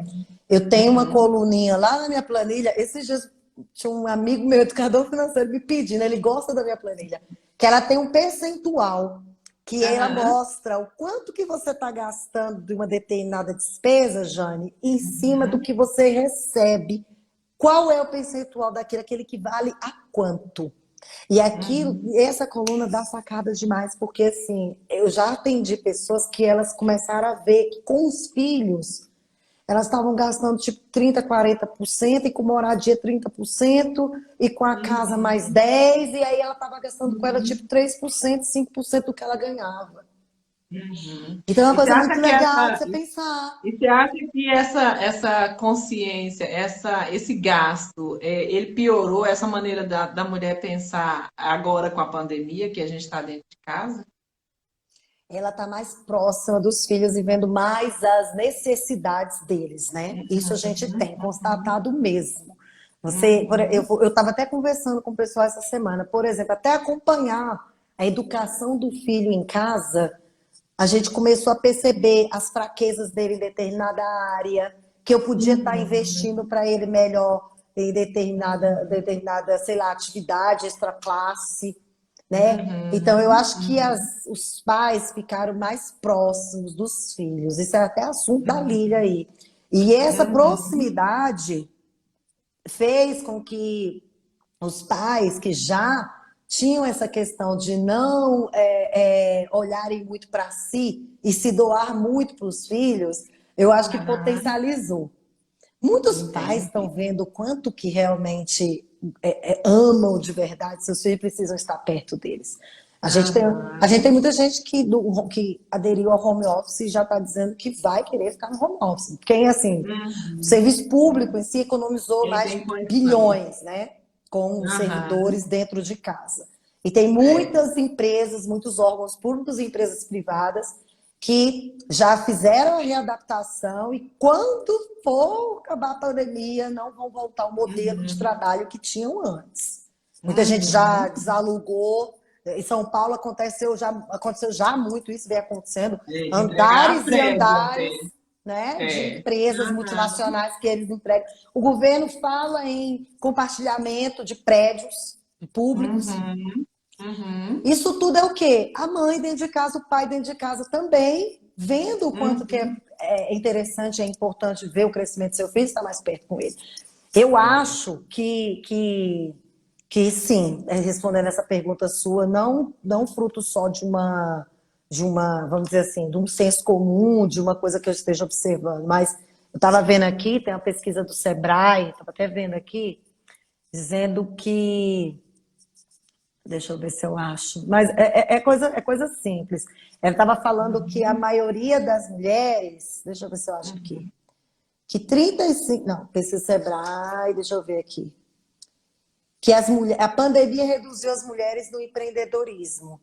eu tenho uma Uhum. coluninha lá na minha planilha. Esses dias tinha um amigo meu, educador financeiro, me pedindo, ele gosta da minha planilha, que ela tem um percentual que ela Aham. mostra o quanto que você está gastando de uma determinada despesa, Jane, em cima do Uhum. que você recebe. Qual é o percentual daquilo? Aquele que vale a quanto? E aquilo, Uhum. essa coluna dá sacada demais, porque assim, eu já atendi pessoas que elas começaram a ver que com os filhos elas estavam gastando tipo 30, 40% e com moradia 30% e com a casa mais Uhum. 10%, e aí ela estava gastando com ela tipo Uhum. 3%, 5% do que ela ganhava. Uhum. Então é uma E você coisa muito acha que legal de essa, você pensar. e você acha que essa consciência, esse gasto, ele piorou essa maneira da mulher pensar agora com a pandemia, que a gente está dentro de casa? Ela está mais próxima dos filhos e vendo mais as necessidades deles, né? Isso a gente tem constatado mesmo. Uhum. Eu estava até conversando com o pessoal essa semana, por exemplo, até acompanhar a educação do filho em casa. A gente começou a perceber as fraquezas dele em determinada área, que eu podia estar Uhum. investindo para ele melhor em determinada, sei lá, atividade, extra classe, né? Então eu Uhum. acho que Uhum. os pais ficaram mais próximos dos filhos. Isso é até assunto da Lília aí. E essa Uhum. proximidade fez com que os pais que já tinham essa questão de não olharem muito para si e se doar muito para os filhos, eu acho que Uhum. potencializou. Muitos pais estão Entendi. vendo o quanto que realmente amam de verdade seus filhos e precisam estar perto deles. A gente tem Aham. muita gente que aderiu ao home office e já está dizendo que vai querer ficar no home office. Quem, assim, o Uhum. serviço público em si economizou Quem mais de tem condição. bilhões, né? Com os Aham. servidores dentro de casa. E tem É. muitas empresas, muitos órgãos públicos e empresas privadas que já fizeram a readaptação e quando for acabar a pandemia, não vão voltar ao modelo de Uhum. trabalho que tinham antes. Muita gente já Uhum. desalugou. Em São Paulo aconteceu já muito isso, vem acontecendo. É, de entregar Andares e prédio até. andares, né, de É. empresas Aham. multinacionais que eles entregam. O governo fala em compartilhamento de prédios públicos. Uhum. Uhum. Isso tudo é o quê? A mãe dentro de casa, o pai dentro de casa também, vendo o quanto que Uhum. é interessante, é importante ver o crescimento do seu filho, estar mais perto com ele. Eu É. acho que sim, respondendo essa pergunta sua, não fruto só vamos dizer assim, de um senso comum, de uma coisa que eu esteja observando, mas eu estava vendo aqui, tem uma pesquisa do Sebrae, estava até vendo aqui, dizendo que deixa eu ver se eu acho. Mas é coisa simples. Ela estava falando que a Uhum. maioria das mulheres, deixa eu ver se eu acho aqui, Uhum. que 35, não, pesquisa Sebrae, deixa eu ver aqui, que a pandemia reduziu as mulheres no empreendedorismo.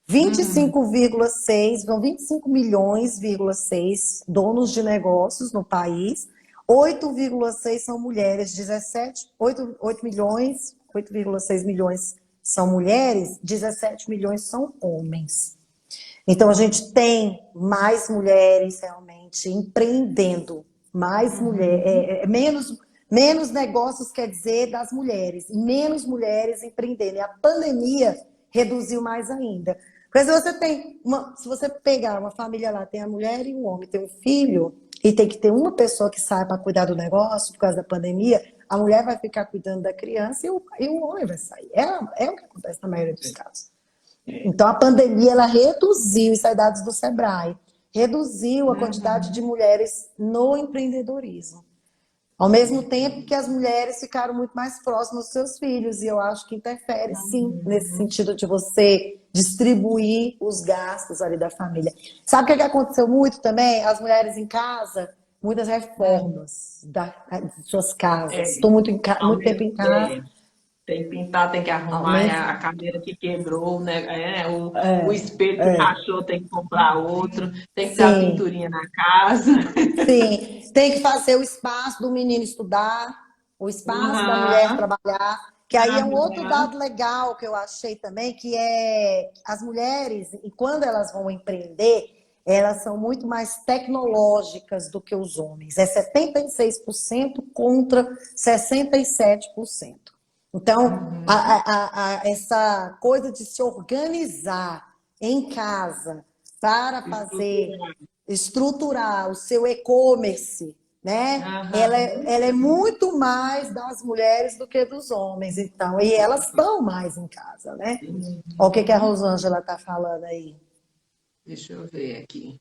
Uhum. 25,6, vão 25 milhões,6 donos de negócios no país, 8,6 são mulheres, 17, 8 milhões, 8,6 milhões são mulheres, 17 milhões são homens. Então, a gente tem mais mulheres realmente empreendendo, mais mulher, Uhum. menos negócios quer dizer das mulheres, e menos mulheres empreendendo. E a pandemia reduziu mais ainda. Porque se você pegar uma família lá, tem a mulher e o homem, tem um filho, e tem que ter uma pessoa que sai para cuidar do negócio por causa da pandemia, a mulher vai ficar cuidando da criança e o homem vai sair. É o que acontece na maioria dos casos. É. Então, a pandemia ela reduziu, isso é dados do Sebrae, reduziu a quantidade de Uhum. mulheres no empreendedorismo. Ao mesmo tempo que as mulheres ficaram muito mais próximas dos seus filhos, e eu acho que interfere, sim, nesse Uhum. sentido de você distribuir os gastos ali da família. Sabe o que aconteceu muito também? As mulheres em casa, muitas Uhum. reformas de suas casas. É, Estou muito tempo aumenta, em casa, tem que pintar, tem que arrumar aumenta. a cadeira que quebrou, né? O espelho que rachou, tem que comprar outro, tem que dar a Sim, pinturinha na casa. sim, tem que fazer o espaço do menino estudar, o espaço da mulher Uhum. trabalhar, que aí é um outro dado legal que eu achei também, que é as mulheres, e quando elas vão empreender, elas são muito mais tecnológicas do que os homens. É 76% contra 67%. Então, Uhum. essa coisa de se organizar em casa para fazer Estrutural. estruturar o seu e-commerce, né? Ela é Uhum. muito mais das mulheres do que dos homens, então, e elas estão mais em casa, né? Olha o que a Uhum. Rosângela está falando aí. Deixa eu ver aqui.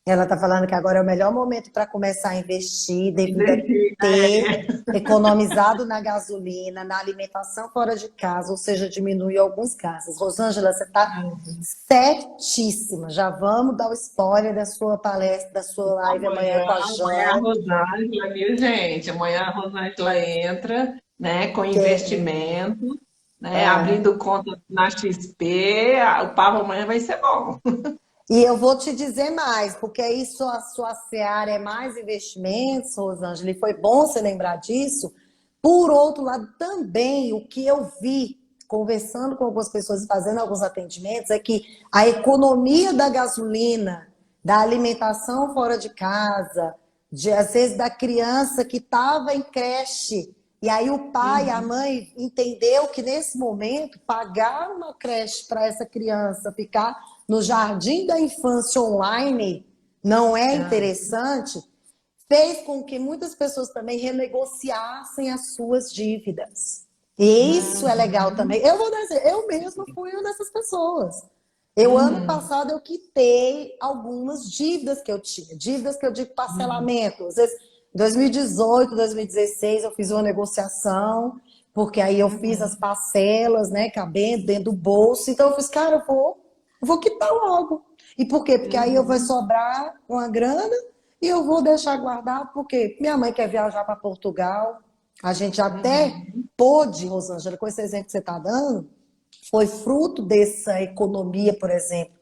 Ela está falando que agora é o melhor momento para começar a investir, devido a Investir, ter é. economizado na gasolina, na alimentação fora de casa, ou seja, diminui alguns gastos. Rosângela, você está certíssima. Já vamos dar o spoiler da sua palestra, da sua live amanhã com a Amanhã a Jo. Rosângela, viu, gente? Amanhã a Rosângela entra, né, com investimento, né, abrindo conta na XP. O papo amanhã vai ser bom. E eu vou te dizer mais, porque isso a sua seara é mais investimentos, Rosângela, e foi bom você lembrar disso. Por outro lado, também o que eu vi conversando com algumas pessoas e fazendo alguns atendimentos é que a economia da gasolina, da alimentação fora de casa, às vezes da criança que estava em creche, e aí o pai e a Uhum. mãe entendeu que nesse momento pagar uma creche para essa criança ficar no jardim da infância online não é Ah, interessante, fez com que muitas pessoas também renegociassem as suas dívidas. E isso é legal uhum. também. Eu mesma fui uma dessas pessoas. Eu, ano Uhum. passado, eu quitei algumas dívidas que eu tinha. Dívidas que eu digo Uhum. parcelamento. Às vezes, em 2018, 2016, eu fiz uma negociação, porque aí eu fiz as Uhum. parcelas, né, cabendo dentro do bolso. Então, eu fiz, cara, eu vou quitar logo. E por quê? Porque aí eu vou Uhum. sobrar uma grana e eu vou deixar guardado, porque minha mãe quer viajar para Portugal. A gente até Uhum. pôde, Rosângela, com esse exemplo que você está dando, foi fruto dessa economia, por exemplo,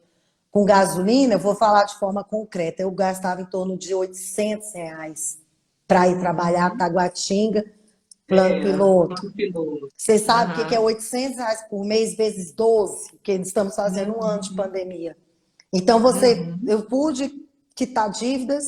com gasolina. Eu vou falar de forma concreta. Eu gastava em torno de R$ 800 para ir trabalhar a Uhum. Taguatinga, plano É, piloto. plano piloto. Você sabe o que é Aham. R$ 800 por mês vezes 12, que estamos fazendo um ano de Uhum. pandemia. Então, Uhum. eu pude quitar dívidas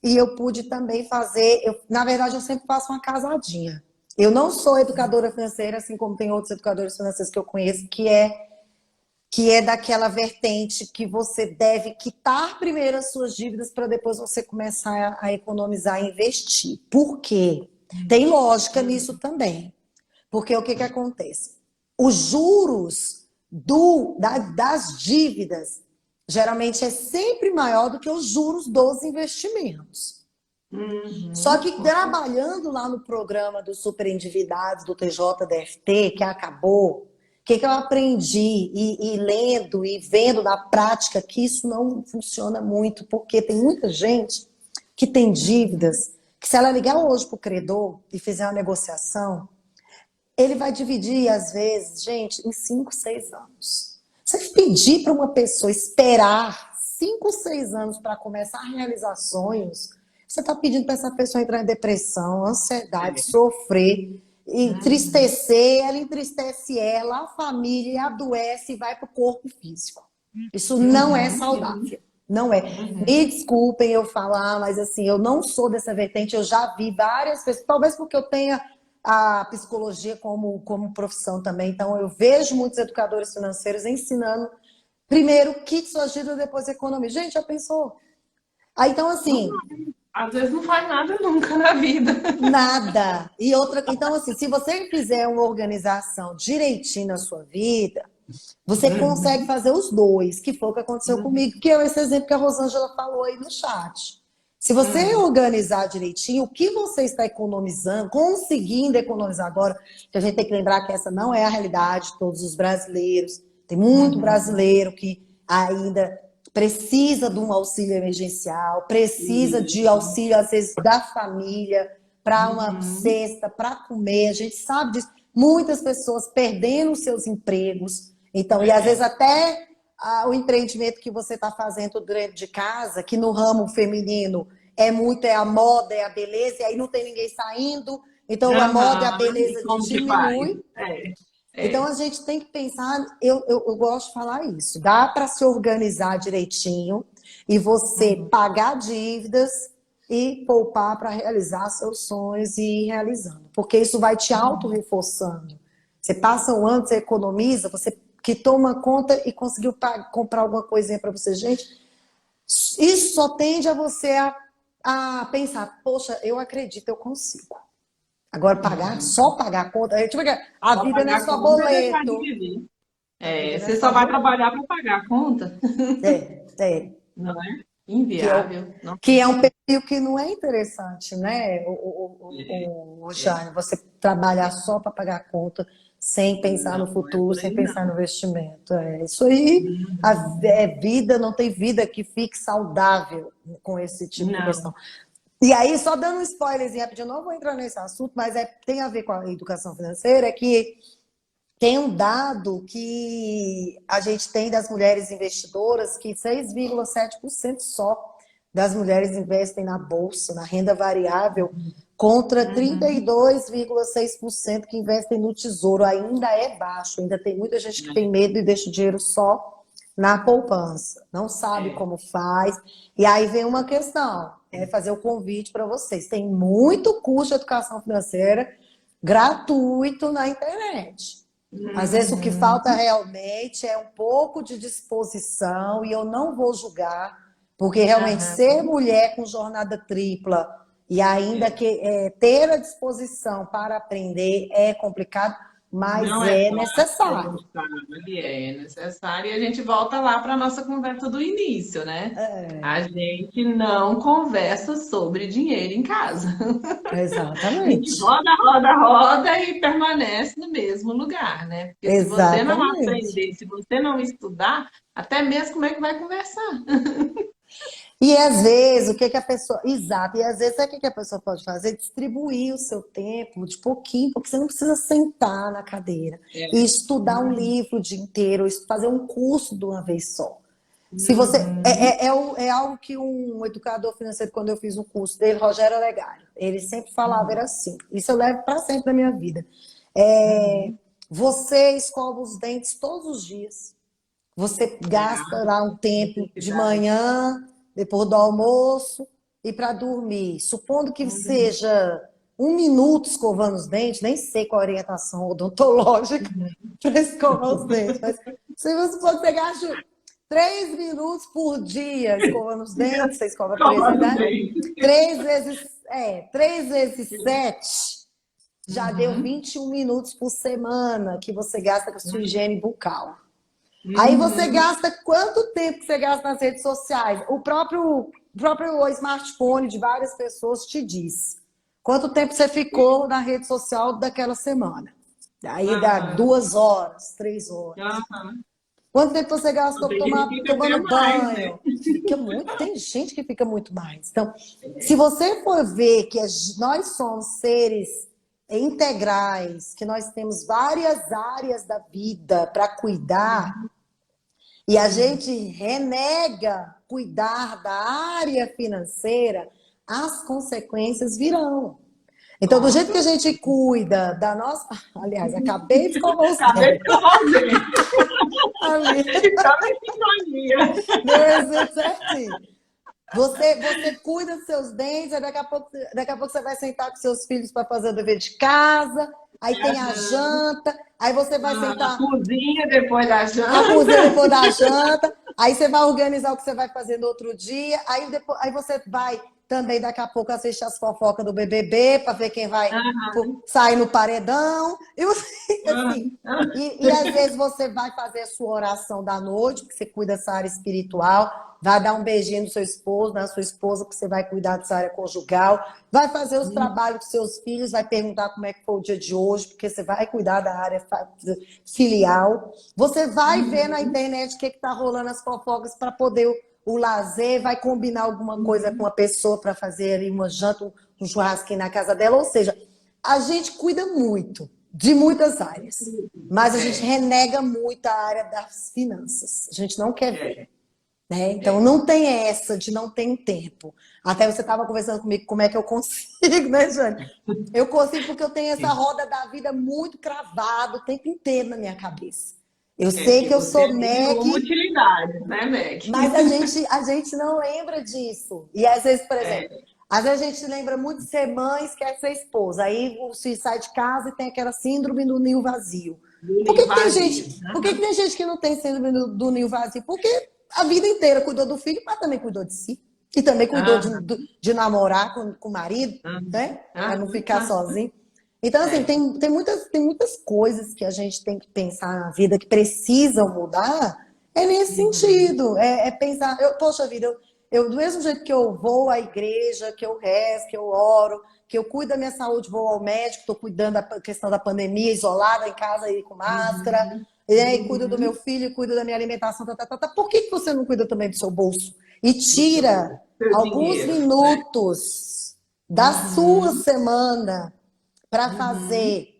e eu pude também fazer. Na verdade, eu sempre faço uma casadinha. Eu não sou educadora financeira, assim como tem outros educadores financeiros que eu conheço, que é daquela vertente que você deve quitar primeiro as suas dívidas para depois você começar a economizar e investir. Por quê? Tem lógica nisso também. Porque o que, que acontece? Os juros das dívidas geralmente é sempre maior do que os juros dos investimentos. Só Uhum. que Com certeza. trabalhando lá no programa dos superendividados do TJDFT, que acabou, o que, que eu aprendi e lendo e vendo na prática que isso não funciona muito, porque tem muita gente que tem Uhum. dívidas que se ela ligar hoje para o credor e fizer uma negociação, ele vai dividir, às vezes, gente, em 5, 6 anos. Você pedir para uma pessoa esperar 5, 6 anos para começar a realizar sonhos, você está pedindo para essa pessoa entrar em depressão, ansiedade, sofrer, Uhum. entristecer, ela entristece ela, a família adoece e vai para o corpo físico. Isso não é Uhum. saudável. Não é. Me Uhum. desculpem eu falar, mas assim, eu não sou dessa vertente, eu já vi várias pessoas, talvez porque eu tenha a psicologia como profissão também, então eu vejo muitos educadores financeiros ensinando primeiro kit sua dívida, depois economia. Gente, já pensou? Aí então Não, assim, às vezes não faz nada nunca na vida. nada. E outra, então assim, se você fizer uma organização direitinho na sua vida, você consegue Uhum. fazer os dois, que foi o que aconteceu Uhum. comigo, que é esse exemplo que a Rosângela falou aí no chat. Se você Uhum. organizar direitinho, o que você está economizando, conseguindo economizar agora, que a gente tem que lembrar que essa não é a realidade de todos os brasileiros. Tem muito Uhum. brasileiro que ainda precisa de um auxílio emergencial, precisa de Isso. auxílio, às vezes, da família, para uma Uhum. cesta, para comer. A gente sabe disso. Muitas pessoas perdendo seus empregos. Então, e às vezes É. até o empreendimento que você está fazendo dentro de casa, que no ramo feminino é a moda, é a beleza, e aí não tem ninguém saindo, então a moda e a Aham. E beleza como que faz? diminui. É. Então É. a gente tem que pensar, eu gosto de falar isso, dá para se organizar direitinho e você Uhum. pagar dívidas e poupar para realizar seus sonhos e ir realizando, porque isso vai te auto-reforçando. Você passa um ano, você economiza, você que toma conta e conseguiu comprar alguma coisinha para você. Gente, isso só tende a você a pensar, poxa, eu acredito, eu consigo. Agora, Uhum. só pagar a conta, tipo, a Só vida não é pagar a só conta é deixar de boleto. viver. A É, vida não é você só só vai boleto. trabalhar para pagar a conta? É. Não é? Que é, o, Inviável. Não. que é um perfil que não é interessante, né, É. É. Jane? Você trabalhar só para pagar a conta, sem pensar no Não, é futuro, por sem aí pensar no não. investimento. É isso aí. Uhum. Vida, não tem vida que fique saudável com esse tipo de questão. Não. E aí, só dando um spoilerzinho rapidinho, eu não vou entrar nesse assunto, mas tem a ver com a educação financeira, é que tem um dado que a gente tem das mulheres investidoras que 6,7% só das mulheres investem na bolsa, na renda variável, contra Uhum. 32,6% que investem no tesouro. Ainda é baixo, ainda tem muita gente que tem medo e deixa o dinheiro só na poupança, não sabe É. como faz. E aí vem uma questão, é fazer o convite para vocês. Tem muito curso de educação financeira gratuito na internet. Às vezes o que falta Uhum. realmente é um pouco de disposição, e eu não vou julgar, porque realmente ser Aham. mulher com jornada tripla e ainda É. que ter a disposição para aprender é complicado, mas Não é é fácil, a necessário. gente sabe, é necessário, e a gente volta lá para a nossa conversa do início, né? A gente não conversa sobre dinheiro em casa. A gente Exatamente. roda, roda, roda e permanece no mesmo lugar, né? Porque se você não Exatamente. aprender, se você não estudar, até mesmo como é que vai conversar? E às vezes, o que que a pessoa. Exato, e às vezes, sabe o que que a pessoa pode fazer? Distribuir o seu tempo de pouquinho, porque você não precisa sentar na cadeira e É. estudar um Uhum. livro o dia inteiro, fazer um curso de uma vez só. Se você. Uhum. É algo que um educador financeiro, quando eu fiz o curso dele, Rogério Olegário, ele sempre falava, era Uhum. assim. Isso eu levo para sempre da minha vida. É, Uhum. você escova os dentes todos os dias. Você gasta lá um tempo de Necessidade. manhã, depois do almoço e para dormir. Supondo que Uhum. seja 1 minuto escovando os dentes, nem sei qual a orientação odontológica para escovar os dentes, mas se você for pegar 3 minutos por dia escovando os dentes, você escova três vezes, Tomando né? bem. 3 vezes 7 já deu Uhum. 21 minutos por semana que você gasta com a sua higiene bucal. Aí você Uhum. gasta quanto tempo que você gasta nas redes sociais? O próprio smartphone de várias pessoas te diz quanto tempo você ficou na rede social daquela semana. Aí dá Aham. 2 horas, 3 horas. Aham. Quanto tempo você gastou Tem gente que fica até tomando mais, né? banho? Fica muito, tem gente que fica muito mais. Então, se você for ver que nós somos seres integrais, que nós temos várias áreas da vida para cuidar, e a gente renega cuidar da área financeira, as consequências virão. Então, do jeito que a Nossa, gente cuida da nossa. Aliás, acabei de escovar os acabei de dentes. escovar os dentes. Ali. Estamos em sintonia. Deu exemplo certinho. Você cuida dos seus dentes, aí daqui a pouco você vai sentar com seus filhos para fazer o dever de casa, aí tem a janta, aí você vai A sentar cozinha depois da a cozinha janta. depois da janta, aí você vai organizar o que você vai fazer no outro dia, aí você vai também daqui a pouco assistir as fofocas do BBB para ver quem vai sair no paredão, e você, assim, e às vezes você vai fazer a sua oração da noite, porque você cuida dessa área espiritual, vai dar um beijinho no seu esposo, na sua esposa, porque você vai cuidar dessa área conjugal, vai fazer os trabalhos com seus filhos, vai perguntar como é que foi o dia de hoje, porque você vai cuidar da área filial. Você vai ver na internet o que está rolando as fofocas para poder o lazer, vai combinar alguma coisa com a pessoa para fazer ali uma janta, um churrasquinho na casa dela. Ou seja, a gente cuida muito de muitas áreas, mas a gente renega muito a área das finanças. A gente não quer ver. Né? Então, não tem essa de não ter tempo. Até você estava conversando comigo como é que eu consigo, né, Jane? Eu consigo porque eu tenho essa roda da vida muito cravada o tempo inteiro na minha cabeça. Eu sei Que que eu você sou tem Meg, uma utilidade, né, Meg? mas a gente não lembra disso. E às vezes, por exemplo, às vezes a gente lembra muito de ser mãe, esquece de ser esposa. Aí o filho sai de casa e tem aquela síndrome do ninho vazio. Por que que tem Vazio. gente, por que que tem gente que não tem síndrome do ninho vazio? Porque a vida inteira cuidou do filho, mas também cuidou de si. E também cuidou de namorar com o marido, né? Para não ficar sozinho. Então, assim, tem muitas coisas que a gente tem que pensar na vida que precisam mudar. É nesse sentido. É pensar, poxa vida, do mesmo jeito que eu vou à igreja, que eu rezo, que eu oro, que eu cuido da minha saúde, vou ao médico, estou cuidando da questão da pandemia, isolada em casa aí com máscara, e cuido do meu filho, cuido da minha alimentação, Por que que você não cuida também do seu bolso? E tira Seu alguns dinheiro, né? minutos da sua semana para fazer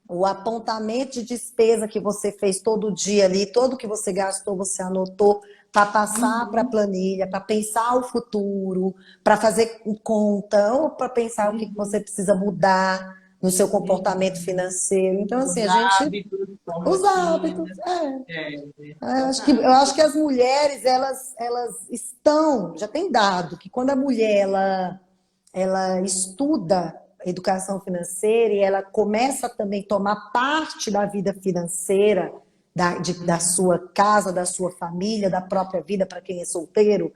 o apontamento de despesa que você fez todo dia ali, todo que você gastou, você anotou, para passar para a planilha, para pensar o futuro, para fazer conta, ou para pensar o que você precisa mudar no seu comportamento financeiro. Então, assim, Os a gente. hábitos, a Os hábitos, rotina. Eu acho que as mulheres, elas estão, já tem dado, que quando a mulher, ela estuda educação financeira e ela começa também a tomar parte da vida financeira da sua casa, da sua família, da própria vida, para quem é solteiro,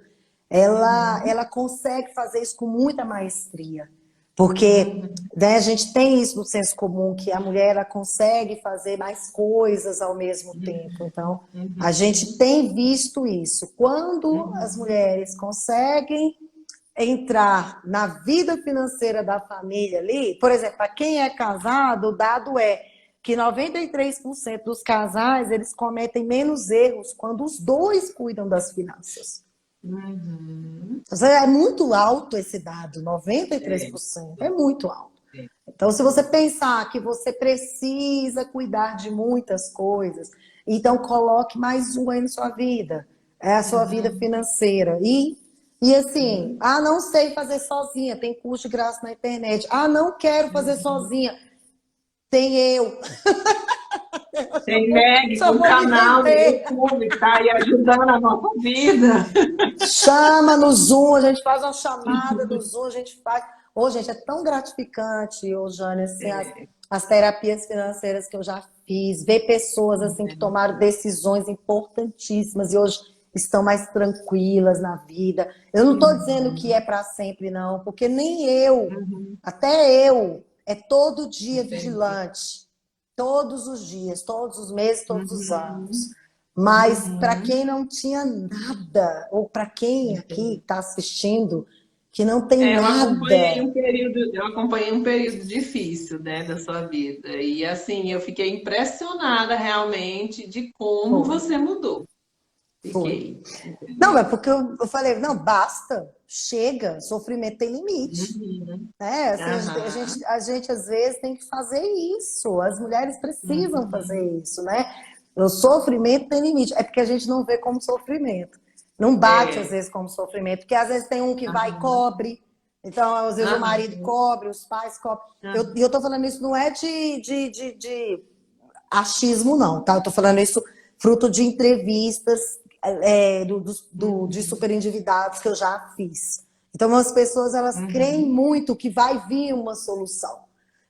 ela consegue fazer isso com muita maestria. Porque né, a gente tem isso no senso comum, que a mulher ela consegue fazer mais coisas ao mesmo tempo. Então, a gente tem visto isso. Quando as mulheres conseguem entrar na vida financeira da família ali, por exemplo, para quem é casado, o dado é que 93% dos casais eles cometem menos erros quando os dois cuidam das finanças. É muito alto esse dado, 93%, é muito alto. Então, se você pensar que você precisa cuidar de muitas coisas, então coloque mais um aí na sua vida, é a sua vida financeira. E assim, não sei fazer sozinha, tem curso de graça na internet. Não quero fazer sozinha, tem eu. Tem Meg, Já um vou me canal no vender. YouTube que está aí ajudando a nossa vida. Chama no Zoom, a gente faz uma chamada do Zoom, a gente faz. Ô, gente, é tão gratificante, ô, Jane, assim, as terapias financeiras que eu já fiz, ver pessoas assim que tomaram decisões importantíssimas e hoje estão mais tranquilas na vida. Eu não estou dizendo que é para sempre, não, porque nem eu, até eu, é todo dia vigilante. Todos os dias, todos os meses, todos os anos. Mas para quem não tinha nada, ou para quem aqui está assistindo, que não tem nada. Eu acompanhei um período difícil, né, da sua vida. E assim, eu fiquei impressionada realmente de como Foi. você mudou. Foi. Fiquei. Não, Entendeu? é porque eu falei, não, basta, chega, sofrimento tem limite. Uhum. Né? Assim, Aham. a gente às vezes tem que fazer isso, as mulheres precisam fazer Uhum. isso, né? O sofrimento tem limite, é porque a gente não vê como sofrimento, não bate às É. vezes como sofrimento, porque às vezes tem um que vai e Aham. cobre, então às vezes o Aham. marido cobre, os pais cobrem. E eu tô falando isso não é de achismo, não, tá? Eu tô falando isso fruto de entrevistas de Uhum. super endividados que eu já fiz. Então, as pessoas, elas creem Uhum. muito que vai vir uma solução.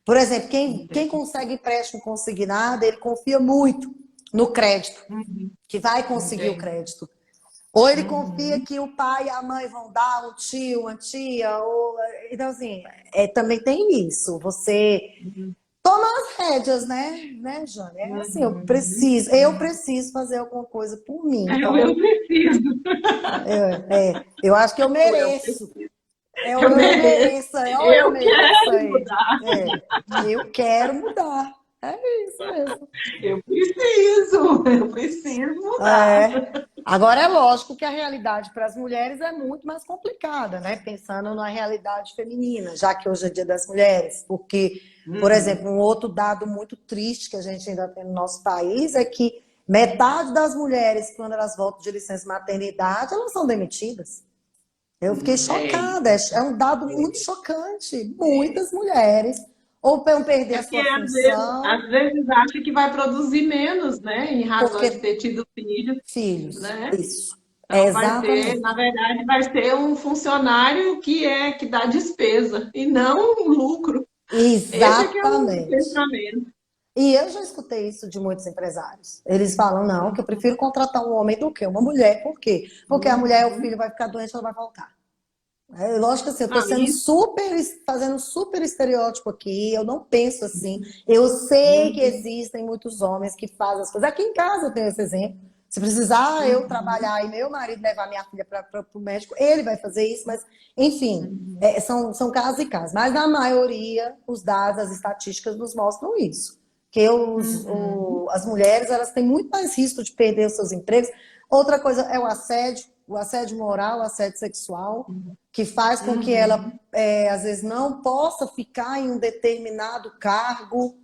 Por exemplo, quem Entendi. consegue empréstimo consignado, ele confia muito no crédito, Uhum. que vai conseguir o Entendi. crédito. Ou ele confia Uhum. que o pai e a mãe vão dar, um tio, uma tia. Então, assim, também tem isso. Você Uhum. toma as rédeas, né, Jane? É assim, Uhum. eu preciso fazer alguma coisa por mim. Eu Então, preciso. eu acho que eu Eu mereço. preciso. Eu, Eu eu mereço. mereço, eu Eu mereço quero aí. mudar. Eu quero mudar. É isso mesmo. Eu preciso mudar. É. Agora, é lógico que a realidade para as mulheres é muito mais complicada, né? Pensando na realidade feminina, já que hoje é Dia das Mulheres. Porque, por Uhum. exemplo, um outro dado muito triste que a gente ainda tem no nosso país é que metade das mulheres, quando elas voltam de licença maternidade, elas são demitidas. Eu fiquei É, chocada, é um dado muito chocante. Muitas mulheres ou vão perder é a porque sua função, às vezes acha que vai produzir menos, né? Em razão de porque ter tido filhos, filhos, né? isso. É Então vai ser, exatamente. na verdade, vai ser um funcionário que dá despesa e não um lucro. Esse é que é o Exatamente. pensamento. E eu já escutei isso de muitos empresários. Eles falam, não, que eu prefiro contratar um homem do que uma mulher. Por quê? Porque a mulher, o Uhum. filho vai ficar doente, ela vai faltar. É, lógico que assim, eu estou Não, sendo isso. super, fazendo super estereótipo aqui, eu não penso assim. Eu sei que Uhum. existem muitos homens que fazem as coisas. Aqui em casa eu tenho esse exemplo. Se precisar eu Uhum. trabalhar e meu marido levar minha filha para o médico, ele vai fazer isso, mas, enfim, Uhum. são casos e casos. Mas na maioria, os dados, as estatísticas nos mostram isso. Que Uhum. as mulheres elas têm muito mais risco de perder os seus empregos. Outra coisa é o assédio moral, o assédio sexual que faz com que ela, Uhum. às vezes, não possa ficar em um determinado cargo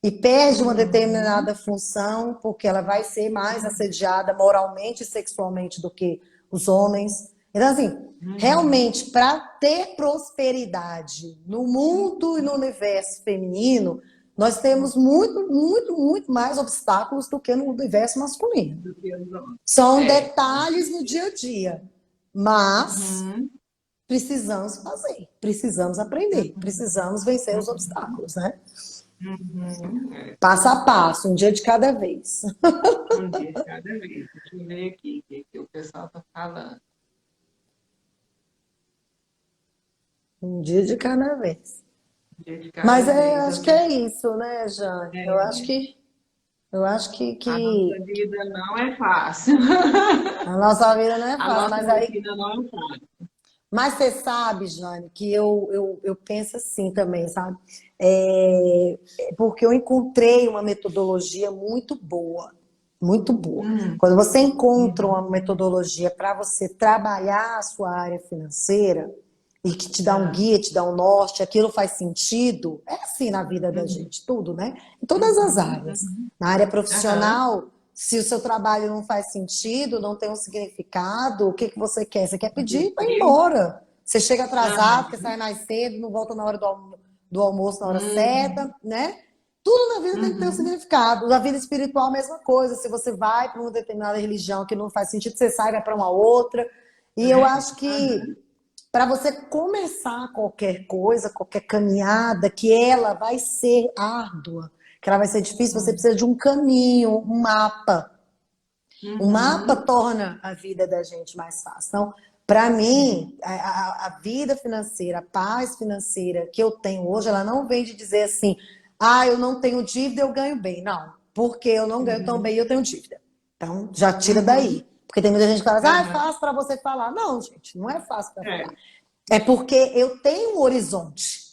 e perde uma Uhum. determinada função, porque ela vai ser mais assediada moralmente e sexualmente do que os homens. Então, assim, Uhum. realmente, para ter prosperidade no mundo e no universo feminino, nós temos muito, muito, muito mais obstáculos do que no universo masculino. Do que os homens. São É. detalhes no dia a dia, mas Uhum. precisamos fazer, precisamos aprender, Uhum. precisamos vencer os Uhum. obstáculos, né? Uhum. É. Passo a passo, um dia de cada vez. Um dia de cada vez. Deixa eu ver aqui o que o pessoal está falando. Um dia de cada vez. Um dia de Mas cada vez. acho que é isso, né, Jane? Eu acho A nossa que vida não é fácil. a nossa vida não é A fácil, nossa mas aí, rotina não é fácil. mas você sabe, Jane, que eu penso assim também, sabe? É, porque eu encontrei uma metodologia muito boa, muito boa. Hum. Quando você encontra uma Uhum. metodologia para você trabalhar a sua área financeira e que te dá um Ah. guia, te dá um norte, aquilo faz sentido, é assim na vida da Uhum. gente, tudo, né? Em todas as Uhum. áreas. Uhum. Na área Aham. profissional, se o seu trabalho não faz sentido, não tem um significado, o que que você quer? Você quer pedir para ir Desistiu. embora. Você chega atrasado, porque Aham. sai mais cedo, não volta na hora do almoço na hora Uhum. certa, né? Tudo na vida tem que ter um Uhum. significado. Na vida espiritual, a mesma coisa. Se você vai para uma determinada religião que não faz sentido, você sai, vai para uma outra. E eu É. acho que Aham. para você começar qualquer coisa, qualquer caminhada, que ela vai ser árdua, que ela vai ser difícil, você Uhum. precisa de um caminho, um mapa. O mapa Uhum. torna a vida da gente mais fácil. Então, para mim, a vida financeira, a paz financeira que eu tenho hoje, ela não vem de dizer assim, ah, eu não tenho dívida, eu ganho bem. Não, porque eu não ganho tão Uhum. bem, eu tenho dívida. Então, já tira Uhum. daí. Porque tem muita gente que fala assim, ah, é Aham. fácil para você falar. Não, gente, não é fácil para falar. É. É porque eu tenho um horizonte.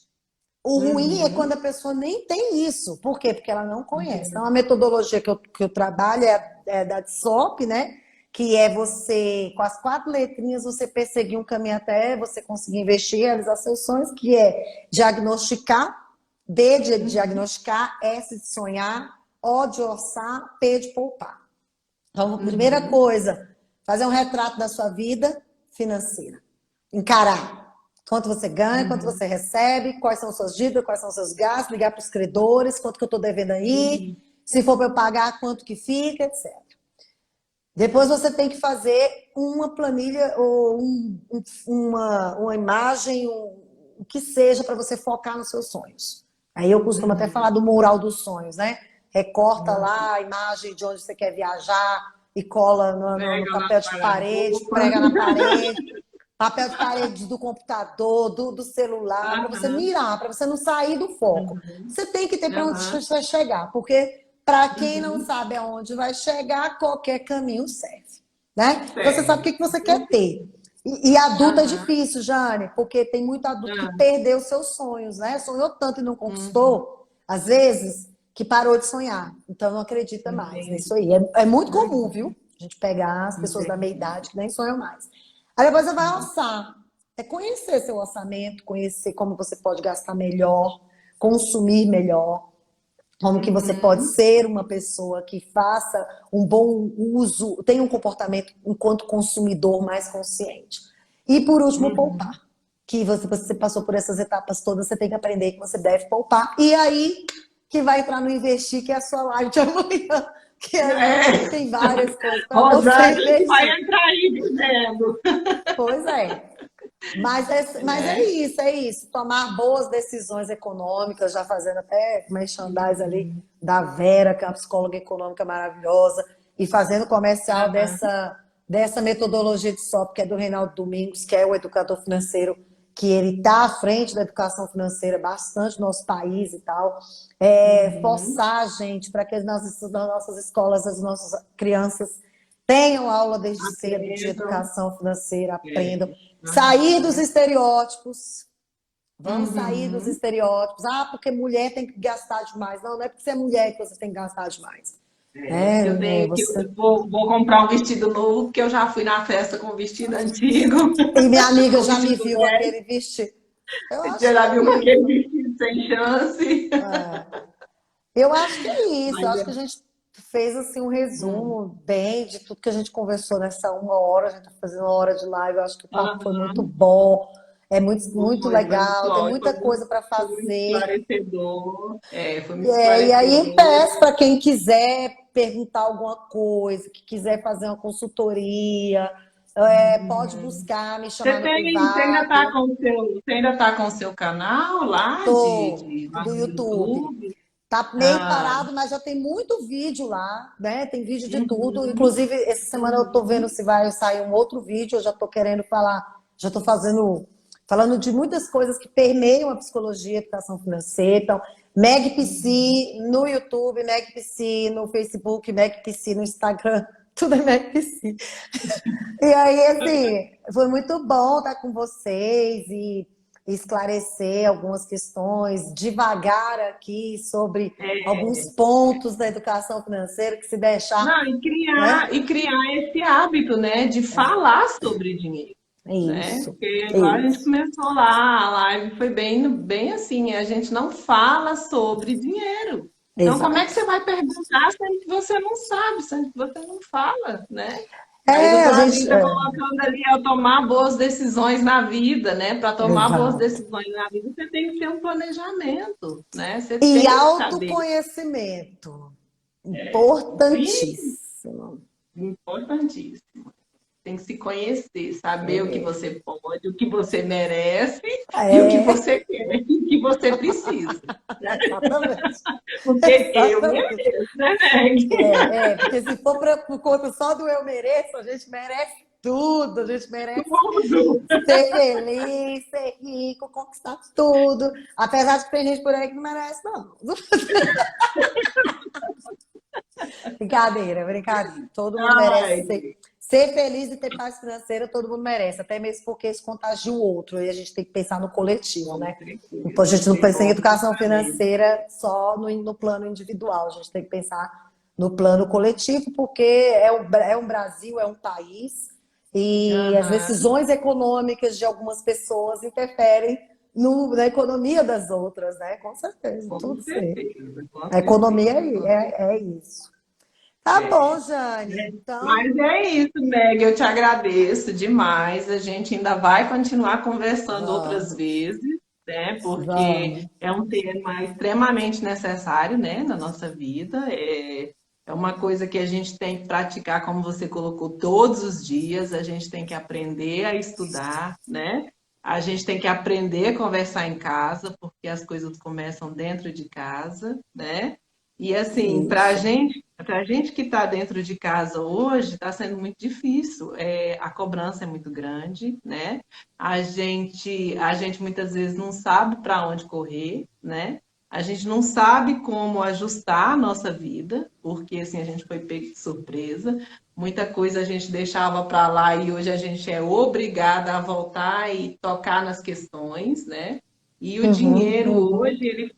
O ruim é quando Uhum. a pessoa nem tem isso. Por quê? Porque ela não conhece. Então, Uhum. a metodologia que eu trabalho é da DSOP, né? que é você, com as 4 letrinhas, você perseguir um caminho até você conseguir investir, realizar seus sonhos, que é diagnosticar, D de diagnosticar, S de sonhar, O de orçar, P de poupar. Então, a primeira coisa, fazer um retrato da sua vida financeira. Encarar quanto você ganha, quanto você recebe, quais são suas dívidas, quais são seus gastos, ligar para os credores, quanto que eu estou devendo aí, se for para eu pagar, quanto que fica, etc. Depois você tem que fazer uma planilha ou uma imagem, o que seja para você focar nos seus sonhos. Aí eu costumo até falar do mural dos sonhos, né? Recorta lá a imagem de onde você quer viajar e cola no papel de parede, prega na parede, papel de parede do computador, do celular, para você mirar, para você não sair do foco. Você tem que ter para onde você chegar, porque para quem não sabe aonde vai chegar, qualquer caminho serve, né? Então você sabe o que você quer ter. E adulto é difícil, Jane, porque tem muito adulto que perdeu seus sonhos, né? Sonhou tanto e não conquistou, às vezes, que parou de sonhar. Então não acredita mais nisso aí. É muito comum, viu? A gente pegar as pessoas da meia idade que nem sonham mais. Aí depois você vai orçar. É conhecer seu orçamento, conhecer como você pode gastar melhor, consumir melhor. Como que você pode ser uma pessoa que faça um bom uso, tenha um comportamento enquanto consumidor mais consciente. E por último, poupar. Que você passou por essas etapas todas, você tem que aprender que você deve poupar. E aí que vai entrar no investir, que é a sua live de amanhã. Que tem várias coisas para você investir. Vai entrar aí dizendo. Pois é. Mas é isso. Tomar boas decisões econômicas, já fazendo até merchandising ali da Vera, que é uma psicóloga econômica maravilhosa, e fazendo comercial dessa metodologia de SOP, que é do Reinaldo Domingos, que é o educador financeiro, que ele está à frente da educação financeira bastante no nosso país e tal. Forçar a gente para que as nossas escolas, as nossas crianças tenham aula desde cedo de educação financeira, aprendam. Sair dos estereótipos. Vamos sair dos estereótipos. Ah, porque mulher tem que gastar demais. Não, não é porque você é mulher que você tem que gastar demais. Eu vou comprar um vestido novo, porque eu já fui na festa com um vestido antigo. E minha amiga já me viu com aquele vestido. Você já viu com aquele vestido sem chance? Eu acho que é isso. Eu acho que a gente fez assim um resumo bem de tudo que a gente conversou nessa 1 hora. A gente está fazendo 1 hora de live. Eu acho que o papo foi muito bom. É muito legal, tem muita coisa para fazer. Foi muito esclarecedor. Foi muito esclarecedor. E aí peço para quem quiser perguntar alguma coisa, que quiser fazer uma consultoria, pode buscar, me chamar no privado. Você ainda está com o seu canal lá do YouTube. Tá meio parado, mas já tem muito vídeo lá, né? Tem vídeo de tudo. Inclusive, essa semana eu tô vendo se vai sair um outro vídeo. Eu já tô querendo falar, já tô falando de muitas coisas que permeiam a psicologia e a educação financeira. Então, Meg Psi no YouTube, Meg Psi no Facebook, Meg Psi no Instagram. Tudo é Meg Psi. E aí, assim, foi muito bom estar com vocês e esclarecer algumas questões, devagar aqui sobre alguns pontos da educação financeira que se deixar... Não, e criar esse hábito, né, de falar sobre dinheiro. Né? Porque agora a gente começou lá, a live foi bem assim, a gente não fala sobre dinheiro. Então, como é que você vai perguntar sendo que você não sabe, sendo que você não fala, né? Aí a gente está colocando ali a tomar boas decisões na vida, né? Para tomar boas decisões na vida, você tem que ter um planejamento, né? Você tem que autoconhecimento. Importantíssimo. Importantíssimo. Tem que se conhecer, saber o que você pode, o que você merece e o que você quer, e o que você precisa. Exatamente. Porque eu mereço, né, Meg? Porque se for para o corpo só do eu mereço, a gente merece tudo, a gente merece ser feliz, ser rico, conquistar tudo. Apesar de que tem gente por aí que não merece, não. Brincadeira. Todo mundo merece ser feliz e ter paz financeira, todo mundo merece, até mesmo porque isso contagia o outro, e a gente tem que pensar no coletivo, né? A gente não pensa em educação financeira só no plano individual, a gente tem que pensar no plano coletivo, porque é um Brasil, é um país, e as Aham, decisões econômicas de algumas pessoas interferem na economia das outras, né? Com certeza, tudo sim. com A economia certeza, com é isso. Tá certeza. bom, Jane. Então, Mas é isso, Meg, eu te agradeço demais. A gente ainda vai continuar conversando outras vamos, vezes, né? Porque vamos. é um tema extremamente necessário, né, na nossa vida. É uma coisa que a gente tem que praticar, como você colocou, todos os dias. A gente tem que aprender a estudar, né? A gente tem que aprender a conversar em casa, porque as coisas começam dentro de casa, né? E assim, Isso. para a gente que está dentro de casa hoje, está sendo muito difícil. A cobrança é muito grande, né? A gente muitas vezes não sabe para onde correr, né? A gente não sabe como ajustar a nossa vida, porque assim a gente foi pego de surpresa. Muita coisa a gente deixava para lá e hoje a gente é obrigada a voltar e tocar nas questões, né? E o Uhum, dinheiro uhum. hoje ele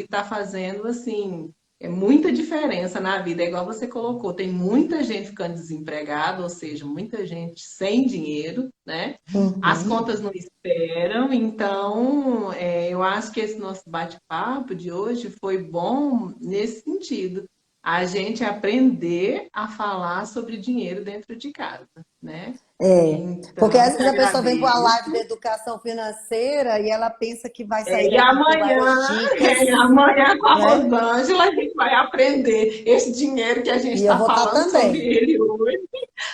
está fazendo assim muita diferença na vida. É igual você colocou, tem muita gente ficando desempregada, ou seja, muita gente sem dinheiro, né? As Uhum. contas não esperam, então eu acho que esse nosso bate-papo de hoje foi bom nesse sentido. A gente aprender a falar sobre dinheiro dentro de casa, né? É, porque Então, às te vezes a pessoa vem com a agradeço. live de educação financeira e ela pensa que vai sair E daqui com amanhã, várias dicas, amanhã com a né? Rosângela, a gente vai aprender esse dinheiro que a gente E eu está vou estar falando sobre também. ele hoje.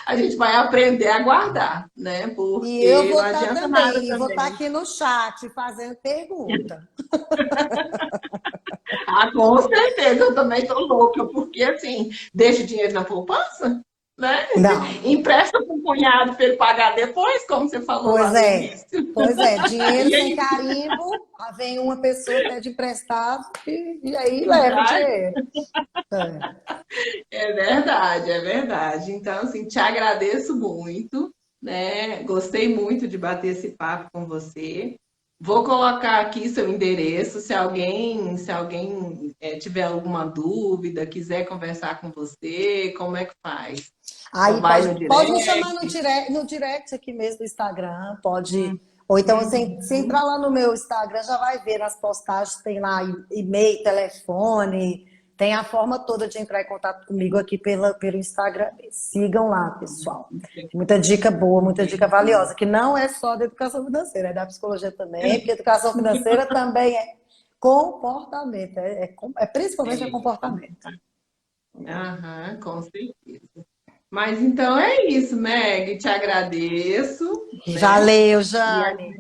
A gente vai aprender a guardar, né? E eu Porque vou não estar adianta nada também. E vou estar também. aqui no chat fazendo pergunta. Ah, com certeza, eu também estou louca, porque assim, deixa o dinheiro na poupança, né? Não. Empresta para o cunhado para ele pagar depois, como você falou Pois lá no é. início. Pois é. Dinheiro E sem aí carimbo. Aí vem uma pessoa, pede emprestado e aí leva o já dinheiro. É. é verdade, é verdade. Então, assim, te agradeço muito, né? Gostei muito de bater esse papo com você. Vou colocar aqui seu endereço, se alguém tiver alguma dúvida, quiser conversar com você, como é que faz? Só Aí vai pode, no pode me chamar direct? no direct aqui mesmo do Instagram, pode. Hum, Ou então você uhum. entrar lá no meu Instagram, já vai ver nas postagens, tem lá e-mail, telefone, tem a forma toda de entrar em contato comigo aqui pelo Instagram. Sigam lá, pessoal. Muita dica boa, muita dica Entendi. valiosa, que não é só da educação financeira, é da psicologia também, porque educação financeira também é comportamento, é principalmente é comportamento. Aham, com certeza. Mas então é isso, Meg. Te agradeço, né? Valeu, E a, Jane.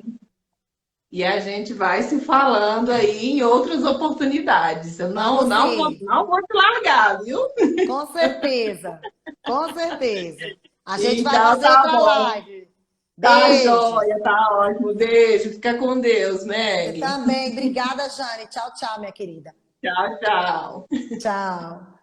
e a gente vai se falando aí em outras oportunidades. Eu não, Vamos não vou, sim. não vou te largar, viu? Com certeza, com certeza. A gente vai Então fazer tá outra bom. live. Tá Beijo. joia, tá ótimo. Beijo. Fica com Deus, Você Meg. também. Obrigada, Jane. Tchau, tchau, minha querida. Tchau, tchau. Tchau.